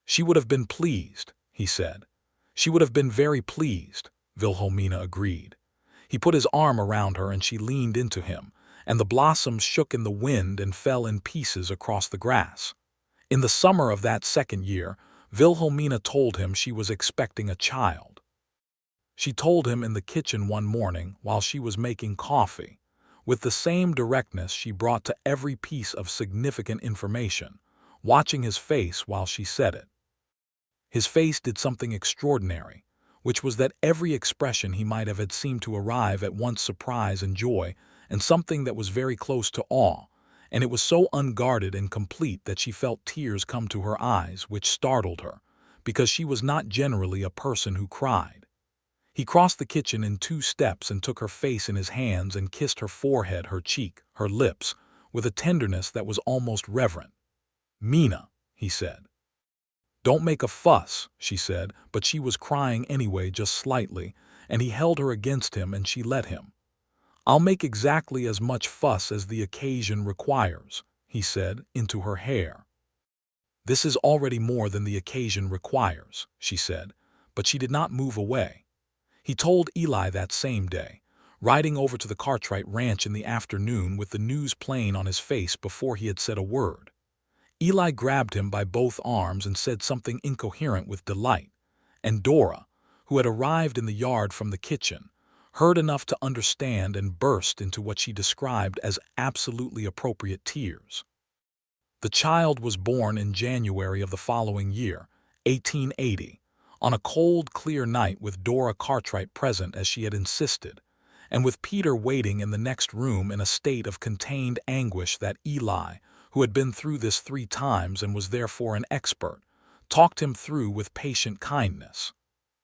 "She would have been pleased," he said. "She would have been very pleased," Wilhelmina agreed. He put his arm around her and she leaned into him, and the blossoms shook in the wind and fell in pieces across the grass. In the summer of that second year, Wilhelmina told him she was expecting a child. She told him in the kitchen one morning while she was making coffee, with the same directness she brought to every piece of significant information, watching his face while she said it. His face did something extraordinary, which was that every expression he might have had seemed to arrive at once surprise and joy, and something that was very close to awe, and it was so unguarded and complete that she felt tears come to her eyes, which startled her, because she was not generally a person who cried. He crossed the kitchen in 2 steps and took her face in his hands and kissed her forehead, her cheek, her lips, with a tenderness that was almost reverent. "Mina," he said. "Don't make a fuss," she said, but she was crying anyway, just slightly, and he held her against him and she let him. "I'll make exactly as much fuss as the occasion requires," he said, into her hair. "This is already more than the occasion requires," she said, but she did not move away. He told Eli that same day, riding over to the Cartwright ranch in the afternoon with the news plain on his face before he had said a word. Eli grabbed him by both arms and said something incoherent with delight, and Dora, who had arrived in the yard from the kitchen, heard enough to understand and burst into what she described as absolutely appropriate tears. The child was born in January of the following year, 1880, on a cold, clear night with Dora Cartwright present as she had insisted, and with Peter waiting in the next room in a state of contained anguish that Eli, who had been through this 3 times and was therefore an expert, talked him through with patient kindness.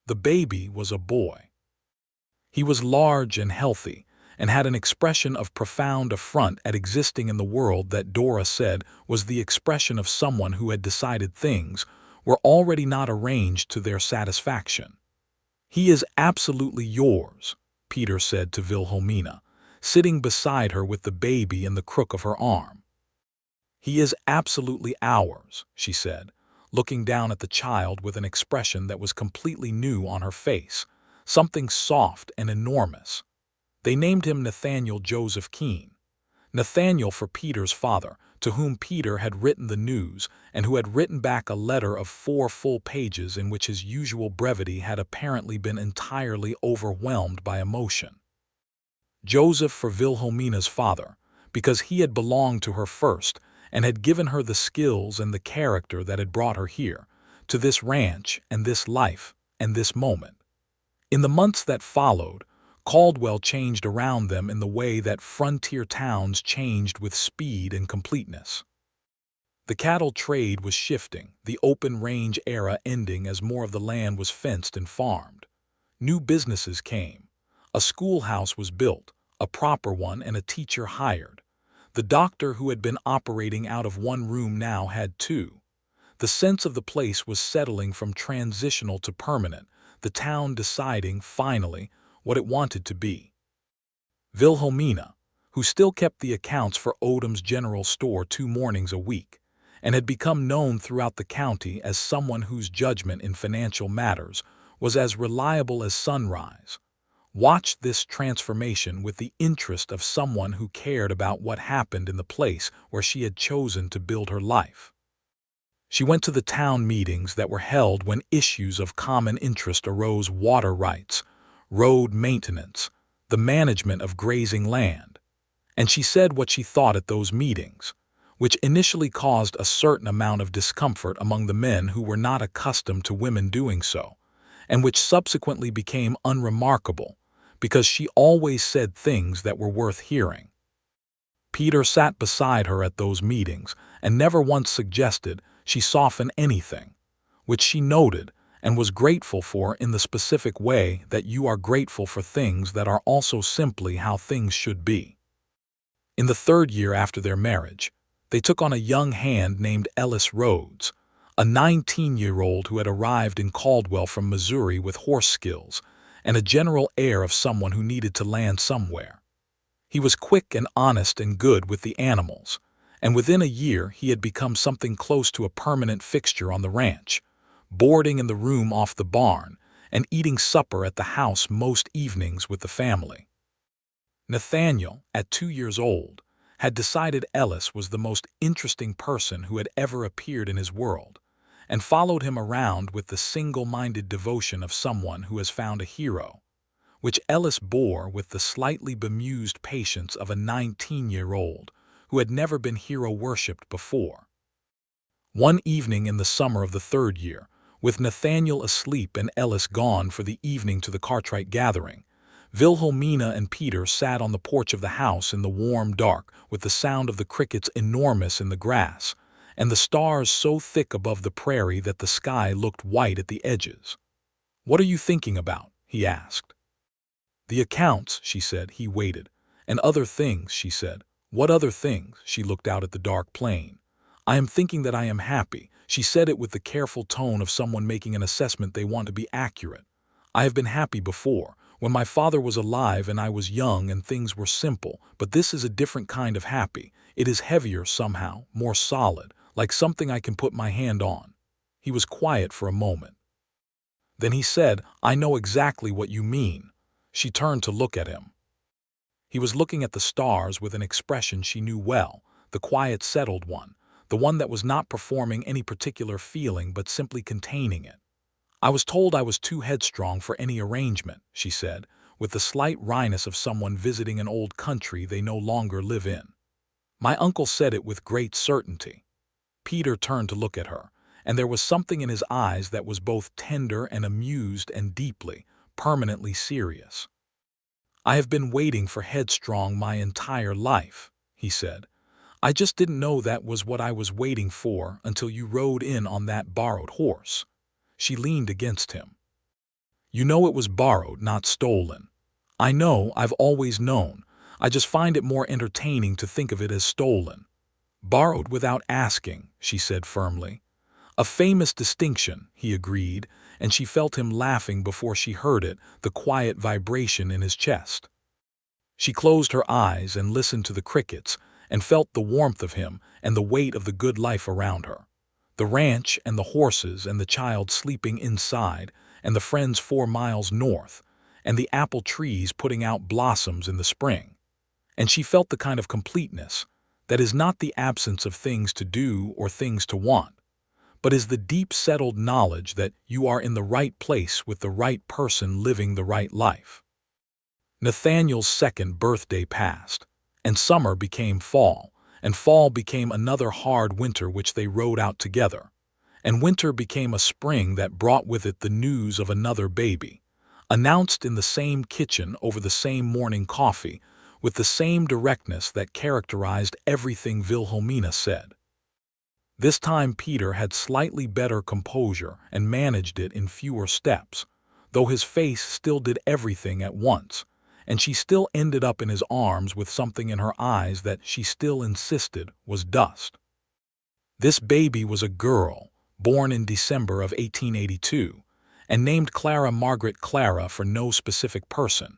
The baby was a boy. He was large and healthy, and had an expression of profound affront at existing in the world that Dora said was the expression of someone who had decided things were already not arranged to their satisfaction. "He is absolutely yours," Peter said to Wilhelmina, sitting beside her with the baby in the crook of her arm. "He is absolutely ours," she said, looking down at the child with an expression that was completely new on her face, something soft and enormous. They named him Nathaniel Joseph Keene. Nathaniel for Peter's father, to whom Peter had written the news and who had written back a letter of 4 full pages in which his usual brevity had apparently been entirely overwhelmed by emotion. Joseph for Wilhelmina's father, because he had belonged to her first and had given her the skills and the character that had brought her here, to this ranch and this life and this moment. In the months that followed, Caldwell changed around them in the way that frontier towns changed with speed and completeness. The cattle trade was shifting, the open range era ending as more of the land was fenced and farmed. New businesses came. A schoolhouse was built, a proper one, and a teacher hired. The doctor who had been operating out of one room now had 2. The sense of the place was settling from transitional to permanent, the town deciding, finally, what it wanted to be. Wilhelmina, who still kept the accounts for Odom's General Store 2 mornings a week, and had become known throughout the county as someone whose judgment in financial matters was as reliable as sunrise, watched this transformation with the interest of someone who cared about what happened in the place where she had chosen to build her life. She went to the town meetings that were held when issues of common interest arose: water rights, road maintenance, the management of grazing land, and she said what she thought at those meetings, which initially caused a certain amount of discomfort among the men who were not accustomed to women doing so, and which subsequently became unremarkable because she always said things that were worth hearing. Peter sat beside her at those meetings and never once suggested she soften anything, which she noted and was grateful for in the specific way that you are grateful for things that are also simply how things should be. In the 3rd year after their marriage, they took on a young hand named Ellis Rhodes, a 19-year-old who had arrived in Caldwell from Missouri with horse skills and a general air of someone who needed to land somewhere. He was quick and honest and good with the animals, and within a year he had become something close to a permanent fixture on the ranch, boarding in the room off the barn and eating supper at the house most evenings with the family. Nathaniel, at 2 years old, had decided Ellis was the most interesting person who had ever appeared in his world, and followed him around with the single-minded devotion of someone who has found a hero, which Ellis bore with the slightly bemused patience of a 19-year-old who had never been hero-worshipped before. One evening in the summer of the 3rd year, with Nathaniel asleep and Ellis gone for the evening to the Cartwright gathering, Wilhelmina and Peter sat on the porch of the house in the warm dark with the sound of the crickets enormous in the grass, and the stars so thick above the prairie that the sky looked white at the edges. "What are you thinking about?" he asked. "The accounts," she said. He waited. "And other things," she said. "What other things?" She looked out at the dark plain. "I am thinking that I am happy." She said it with the careful tone of someone making an assessment they want to be accurate. "I have been happy before, when my father was alive and I was young and things were simple, but this is a different kind of happy. It is heavier somehow, more solid, like something I can put my hand on." He was quiet for a moment. Then he said, "I know exactly what you mean." She turned to look at him. He was looking at the stars with an expression she knew well, the quiet, settled one, the one that was not performing any particular feeling but simply containing it. "I was told I was too headstrong for any arrangement," she said, with the slight wryness of someone visiting an old country they no longer live in. "My uncle said it with great certainty." Peter turned to look at her, and there was something in his eyes that was both tender and amused and deeply, permanently serious. "I have been waiting for Headstrong my entire life," he said. "I just didn't know that was what I was waiting for until you rode in on that borrowed horse." She leaned against him. "You know it was borrowed, not stolen." "I know, I've always known. I just find it more entertaining to think of it as stolen." "Borrowed without asking," she said firmly. "A famous distinction," he agreed, and she felt him laughing before she heard it, the quiet vibration in his chest. She closed her eyes and listened to the crickets, and felt the warmth of him and the weight of the good life around her. The ranch and the horses and the child sleeping inside and the friends 4 miles north and the apple trees putting out blossoms in the spring. And she felt the kind of completeness that is not the absence of things to do or things to want, but is the deep settled knowledge that you are in the right place with the right person living the right life. Nathaniel's 2nd birthday passed, and summer became fall, and fall became another hard winter which they rode out together, and winter became a spring that brought with it the news of another baby, announced in the same kitchen over the same morning coffee, with the same directness that characterized everything Wilhelmina said. This time Peter had slightly better composure and managed it in fewer steps, though his face still did everything at once, and she still ended up in his arms with something in her eyes that she still insisted was dust. This baby was a girl, born in December of 1882, and named Clara Margaret Clara for no specific person,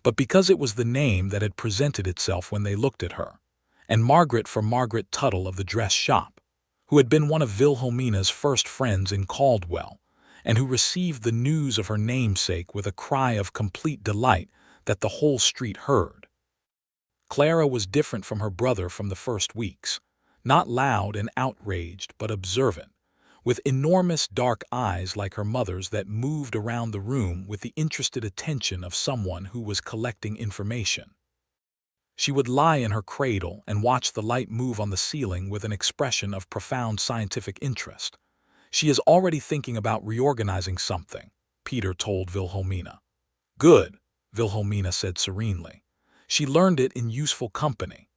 but because it was the name that had presented itself when they looked at her, and Margaret for Margaret Tuttle of the dress shop, who had been one of Wilhelmina's first friends in Caldwell, and who received the news of her namesake with a cry of complete delight that the whole street heard. Clara was different from her brother from the first weeks, not loud and outraged but observant, with enormous dark eyes like her mother's that moved around the room with the interested attention of someone who was collecting information. She would lie in her cradle and watch the light move on the ceiling with an expression of profound scientific interest. "She is already thinking about reorganizing something," Peter told Wilhelmina. "Good," Wilhelmina said serenely. "She learned it in useful company."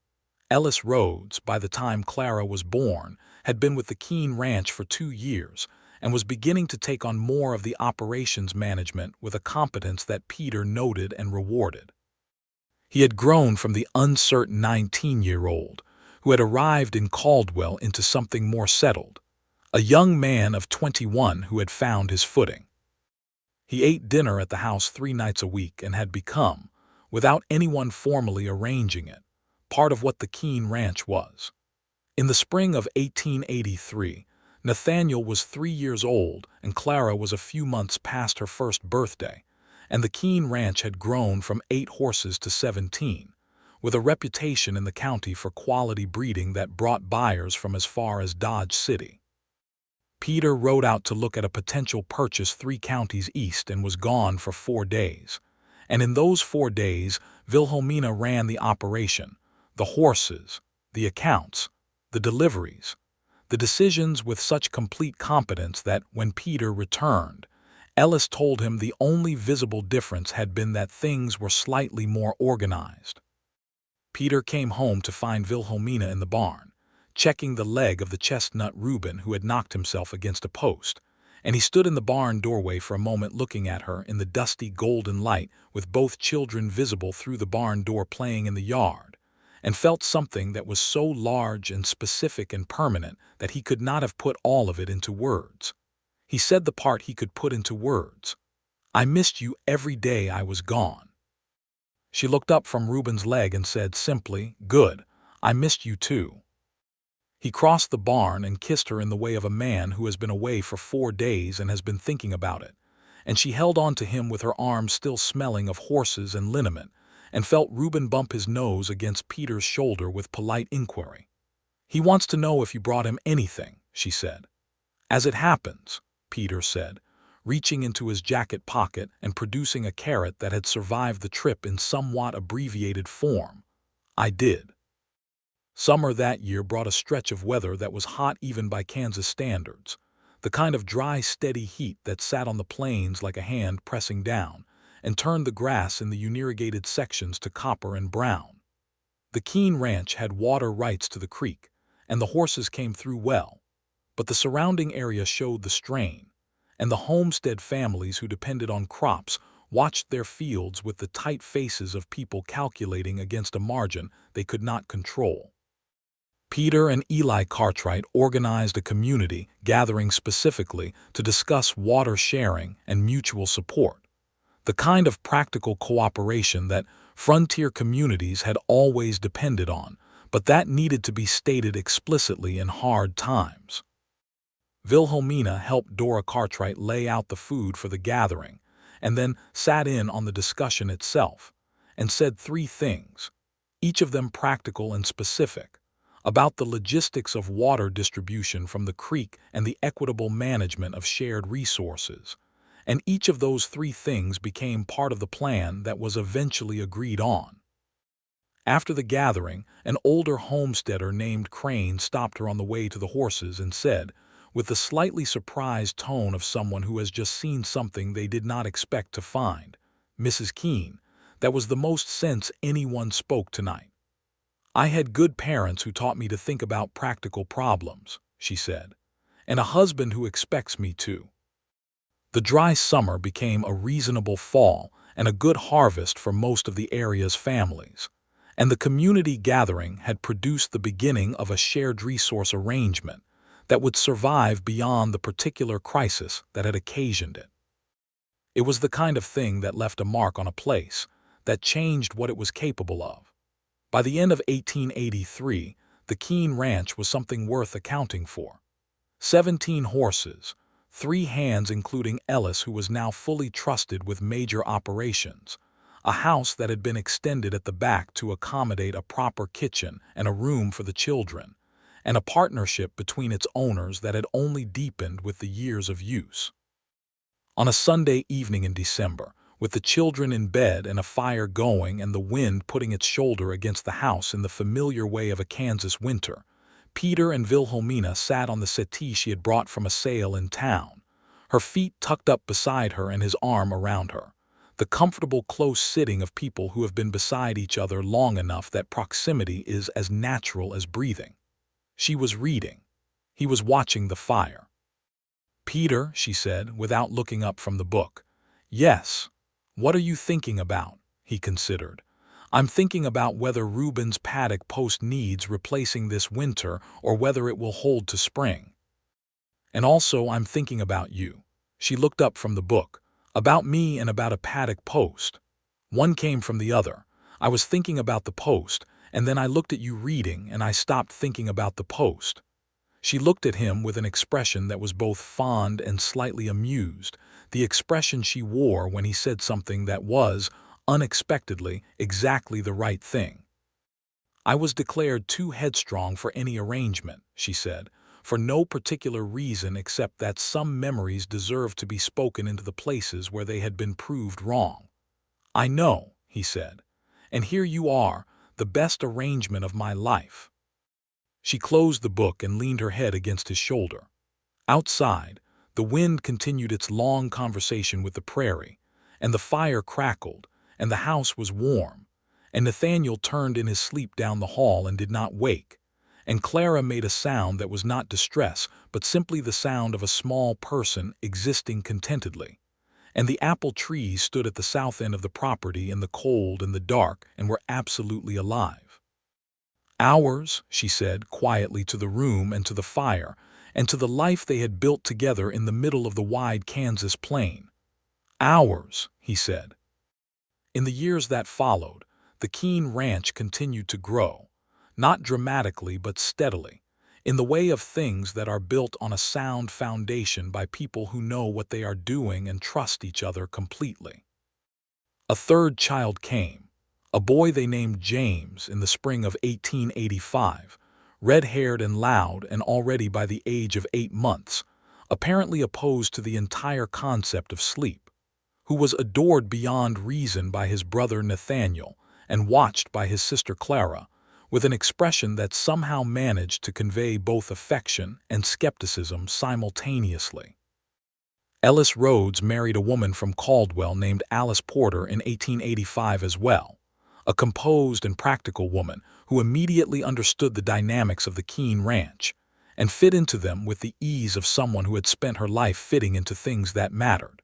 Ellis Rhodes, by the time Clara was born, had been with the Keene ranch for 2 years and was beginning to take on more of the operations management with a competence that Peter noted and rewarded. He had grown from the uncertain 19-year-old who had arrived in Caldwell into something more settled, a young man of 21 who had found his footing. He ate dinner at the house 3 nights a week and had become, without anyone formally arranging it, part of what the Keene Ranch was. In the spring of 1883, Nathaniel was 3 years old and Clara was a few months past her first birthday, and the Keene Ranch had grown from 8 horses to 17, with a reputation in the county for quality breeding that brought buyers from as far as Dodge City. Peter rode out to look at a potential purchase 3 counties east and was gone for 4 days. And in those 4 days, Wilhelmina ran the operation, the horses, the accounts, the deliveries, the decisions with such complete competence that when Peter returned, Ellis told him the only visible difference had been that things were slightly more organized. Peter came home to find Wilhelmina in the barn, checking the leg of the chestnut Reuben who had knocked himself against a post, and he stood in the barn doorway for a moment looking at her in the dusty golden light with both children visible through the barn door playing in the yard, and felt something that was so large and specific and permanent that he could not have put all of it into words. He said the part he could put into words. "I missed you every day I was gone." She looked up from Reuben's leg and said simply, "Good, I missed you too." He crossed the barn and kissed her in the way of a man who has been away for 4 days and has been thinking about it, and she held on to him with her arms still smelling of horses and liniment, and felt Reuben bump his nose against Peter's shoulder with polite inquiry. "He wants to know if you brought him anything," she said. "As it happens," Peter said, reaching into his jacket pocket and producing a carrot that had survived the trip in somewhat abbreviated form, "I did." Summer that year brought a stretch of weather that was hot even by Kansas standards, the kind of dry, steady heat that sat on the plains like a hand pressing down and turned the grass in the unirrigated sections to copper and brown. The Keene Ranch had water rights to the creek, and the horses came through well, but the surrounding area showed the strain, and the homestead families who depended on crops watched their fields with the tight faces of people calculating against a margin they could not control. Peter and Eli Cartwright organized a community gathering specifically to discuss water sharing and mutual support, the kind of practical cooperation that frontier communities had always depended on, but that needed to be stated explicitly in hard times. Wilhelmina helped Dora Cartwright lay out the food for the gathering, and then sat in on the discussion itself, and said 3 things, each of them practical and specific, about the logistics of water distribution from the creek and the equitable management of shared resources, and each of those 3 things became part of the plan that was eventually agreed on. After the gathering, an older homesteader named Crane stopped her on the way to the horses and said, with the slightly surprised tone of someone who has just seen something they did not expect to find, "Mrs. Keene, that was the most sense anyone spoke tonight. I had good parents who taught me to think about practical problems," she said, "and a husband who expects me to." The dry summer became a reasonable fall and a good harvest for most of the area's families, and the community gathering had produced the beginning of a shared resource arrangement that would survive beyond the particular crisis that had occasioned it. It was the kind of thing that left a mark on a place, that changed what it was capable of. By the end of 1883, the Keene Ranch was something worth accounting for. 17 horses, 3 hands including Ellis who was now fully trusted with major operations, a house that had been extended at the back to accommodate a proper kitchen and a room for the children, and a partnership between its owners that had only deepened with the years of use. On a Sunday evening in December, with the children in bed and a fire going and the wind putting its shoulder against the house in the familiar way of a Kansas winter, Peter and Wilhelmina sat on the settee she had brought from a sale in town, her feet tucked up beside her and his arm around her, the comfortable close sitting of people who have been beside each other long enough that proximity is as natural as breathing. She was reading. He was watching the fire. "Peter," she said, without looking up from the book. "Yes. What are you thinking about?" he considered. "I'm thinking about whether Reuben's paddock post needs replacing this winter or whether it will hold to spring." And also, I'm thinking about you." She looked up from the book. "About me and about a paddock post." One came from the other. "I was thinking about the post, and then I looked at you reading, and I stopped thinking about the post." She looked at him with an expression that was both fond and slightly amused, the expression she wore when he said something that was, unexpectedly, exactly the right thing. "I was declared too headstrong for any arrangement," she said, "for no particular reason except that some memories deserved to be spoken into the places where they had been proved wrong." "I know," he said, "and here you are, the best arrangement of my life." She closed the book and leaned her head against his shoulder. Outside, the wind continued its long conversation with the prairie, and the fire crackled, and the house was warm, and Nathaniel turned in his sleep down the hall and did not wake, and Clara made a sound that was not distress but simply the sound of a small person existing contentedly, and the apple trees stood at the south end of the property in the cold and the dark and were absolutely alive. "Ours," she said quietly to the room and to the fire, and to the life they had built together in the middle of the wide Kansas plain. "Ours," he said. In the years that followed, the Keene ranch continued to grow, not dramatically but steadily, in the way of things that are built on a sound foundation by people who know what they are doing and trust each other completely. A third child came, a boy they named James, in the spring of 1885, red-haired and loud and already by the age of 8 months, apparently opposed to the entire concept of sleep, who was adored beyond reason by his brother Nathaniel and watched by his sister Clara, with an expression that somehow managed to convey both affection and skepticism simultaneously. Ellis Rhodes married a woman from Caldwell named Alice Porter in 1885 as well, a composed and practical woman who immediately understood the dynamics of the Keene ranch and fit into them with the ease of someone who had spent her life fitting into things that mattered.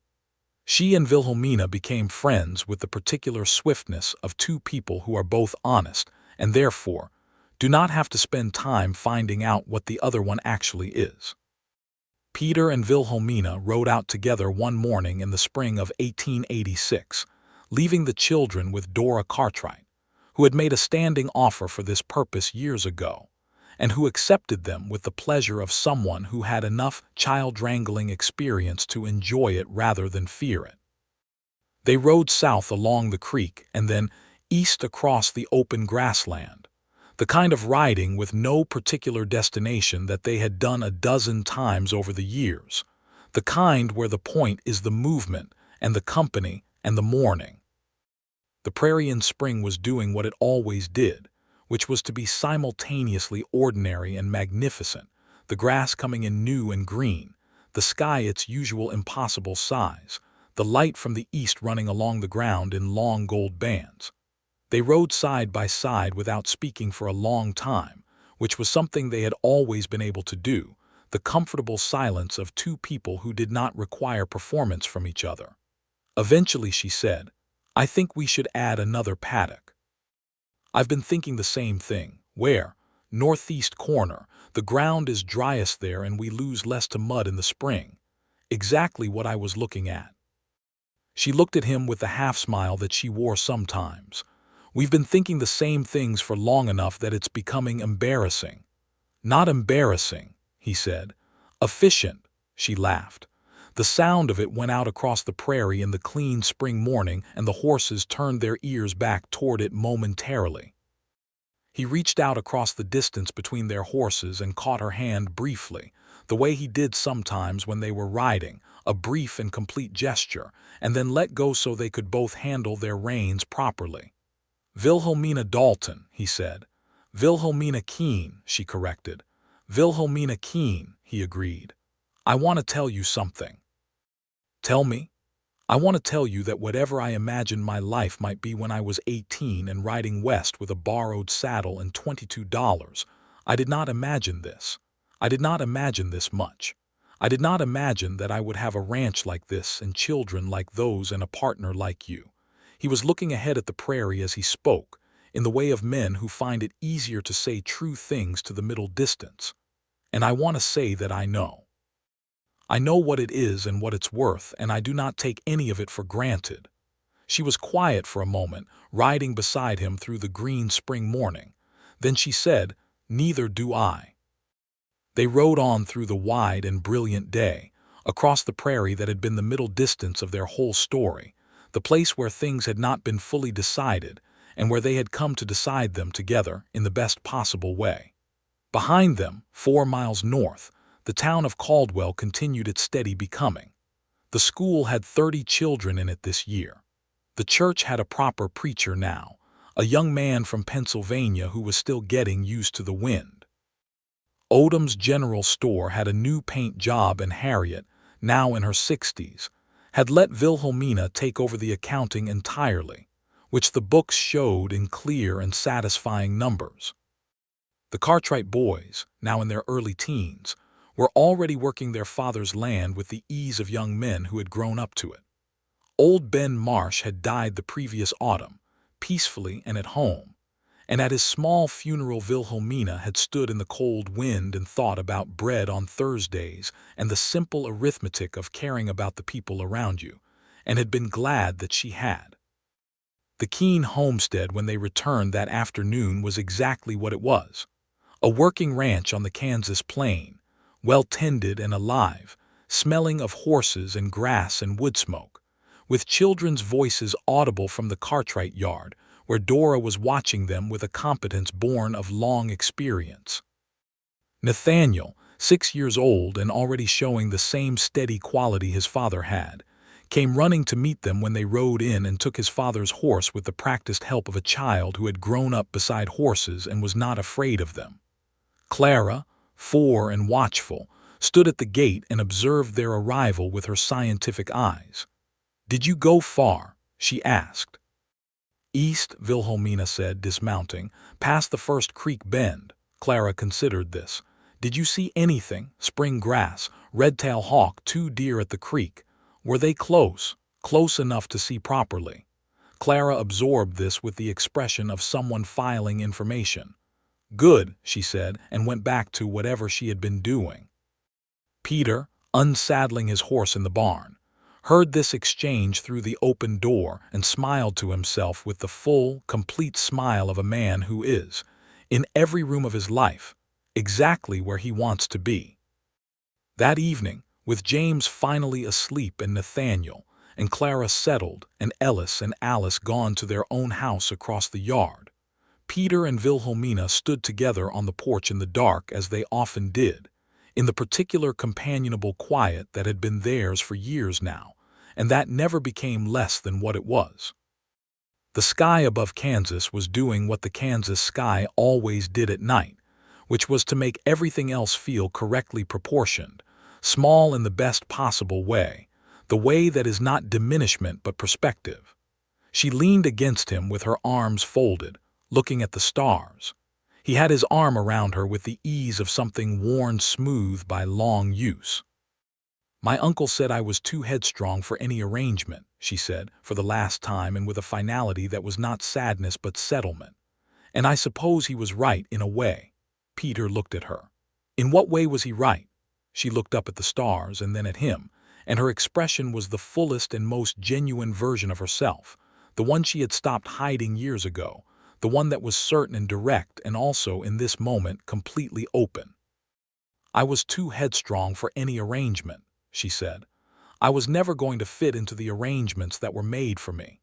She and Wilhelmina became friends with the particular swiftness of two people who are both honest and therefore do not have to spend time finding out what the other one actually is. Peter and Wilhelmina rode out together one morning in the spring of 1886, leaving the children with Dora Cartwright, who had made a standing offer for this purpose years ago, and who accepted them with the pleasure of someone who had enough child-wrangling experience to enjoy it rather than fear it. They rode south along the creek and then east across the open grassland, the kind of riding with no particular destination that they had done a dozen times over the years, the kind where the point is the movement and the company and the morning. The prairie in spring was doing what it always did, which was to be simultaneously ordinary and magnificent, the grass coming in new and green, the sky its usual impossible size, the light from the east running along the ground in long gold bands. They rode side by side without speaking for a long time, which was something they had always been able to do, the comfortable silence of two people who did not require performance from each other. Eventually she said, "I think we should add another paddock." "I've been thinking the same thing. Where?" "Northeast corner. The ground is driest there and we lose less to mud in the spring." "Exactly what I was looking at." She looked at him with the half-smile that she wore sometimes. "We've been thinking the same things for long enough that it's becoming embarrassing." "Not embarrassing," he said. "Efficient," she laughed. The sound of it went out across the prairie in the clean spring morning, and the horses turned their ears back toward it momentarily. He reached out across the distance between their horses and caught her hand briefly, the way he did sometimes when they were riding, a brief and complete gesture, and then let go so they could both handle their reins properly. "Wilhelmina Dalton," he said. "Wilhelmina Keene," she corrected. "Wilhelmina Keene," he agreed. "I want to tell you something." "Tell me?" "I want to tell you that whatever I imagined my life might be when I was 18 and riding west with a borrowed saddle and $22, I did not imagine this. I did not imagine this much. I did not imagine that I would have a ranch like this and children like those and a partner like you." He was looking ahead at the prairie as he spoke, in the way of men who find it easier to say true things to the middle distance. "And I want to say that I know." I know what it is and what it's worth, and I do not take any of it for granted." She was quiet for a moment, riding beside him through the green spring morning. Then she said, "Neither do I." They rode on through the wide and brilliant day, across the prairie that had been the middle distance of their whole story, the place where things had not been fully decided, and where they had come to decide them together in the best possible way. Behind them, 4 miles north, the town of Caldwell continued its steady becoming. The school had 30 children in it this year. The church had a proper preacher now, a young man from Pennsylvania who was still getting used to the wind. Odom's general store had a new paint job, and Harriet, now in her 60s, had let Wilhelmina take over the accounting entirely, which the books showed in clear and satisfying numbers. The Cartwright boys, now in their early teens, were already working their father's land with the ease of young men who had grown up to it. Old Ben Marsh had died the previous autumn, peacefully and at home, and at his small funeral Wilhelmina had stood in the cold wind and thought about bread on Thursdays and the simple arithmetic of caring about the people around you, and had been glad that she had. The Keene homestead when they returned that afternoon was exactly what it was: a working ranch on the Kansas plain, well tended and alive, smelling of horses and grass and wood smoke, with children's voices audible from the Cartwright yard, where Dora was watching them with a competence born of long experience. Nathaniel, 6 years old and already showing the same steady quality his father had, came running to meet them when they rode in and took his father's horse with the practiced help of a child who had grown up beside horses and was not afraid of them. Clara, 4 and watchful, stood at the gate and observed their arrival with her scientific eyes. "Did you go far?" she asked. "East," Wilhelmina said, dismounting, "past the first creek bend." Clara considered this. "Did you see anything? Spring grass, red-tail hawk, 2 deer at the creek. Were they close? Close enough to see properly?" Clara absorbed this with the expression of someone filing information. "Good," she said, and went back to whatever she had been doing. Peter, unsaddling his horse in the barn, heard this exchange through the open door and smiled to himself with the full, complete smile of a man who is, in every room of his life, exactly where he wants to be. That evening, with James finally asleep and Nathaniel and Clara settled and Ellis and Alice gone to their own house across the yard, Peter and Wilhelmina stood together on the porch in the dark as they often did, in the particular companionable quiet that had been theirs for years now, and that never became less than what it was. The sky above Kansas was doing what the Kansas sky always did at night, which was to make everything else feel correctly proportioned, small in the best possible way, the way that is not diminishment but perspective. She leaned against him with her arms folded, looking at the stars. He had his arm around her with the ease of something worn smooth by long use. "My uncle said I was too headstrong for any arrangement," she said, for the last time and with a finality that was not sadness but settlement. "And I suppose he was right in a way." Peter looked at her. In what way was he right? She looked up at the stars and then at him, and her expression was the fullest and most genuine version of herself, the one she had stopped hiding years ago, the one that was certain and direct and also, in this moment, completely open. "I was too headstrong for any arrangement," she said. "I was never going to fit into the arrangements that were made for me.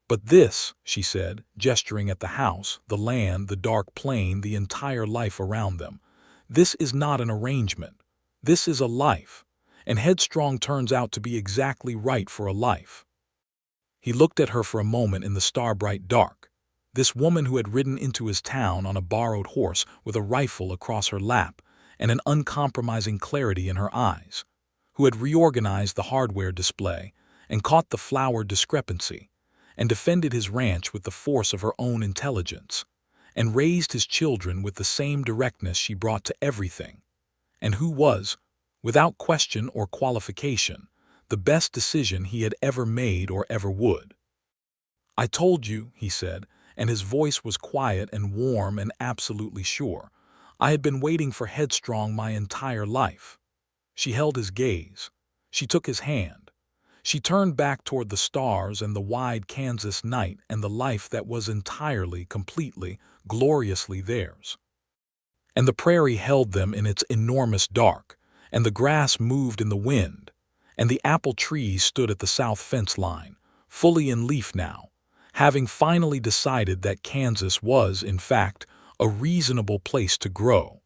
But this," she said, gesturing at the house, the land, the dark plain, the entire life around them, "this is not an arrangement. This is a life, and Headstrong turns out to be exactly right for a life." He looked at her for a moment in the star-bright dark. This woman who had ridden into his town on a borrowed horse with a rifle across her lap and an uncompromising clarity in her eyes, who had reorganized the hardware display and caught the flour discrepancy and defended his ranch with the force of her own intelligence, and raised his children with the same directness she brought to everything, and who was, without question or qualification, the best decision he had ever made or ever would. "I told you," he said, and his voice was quiet and warm and absolutely sure, "I had been waiting for Headstrong my entire life." She held his gaze. She took his hand. She turned back toward the stars and the wide Kansas night and the life that was entirely, completely, gloriously theirs. And the prairie held them in its enormous dark, and the grass moved in the wind, and the apple trees stood at the south fence line, fully in leaf now, having finally decided that Kansas was, in fact, a reasonable place to grow.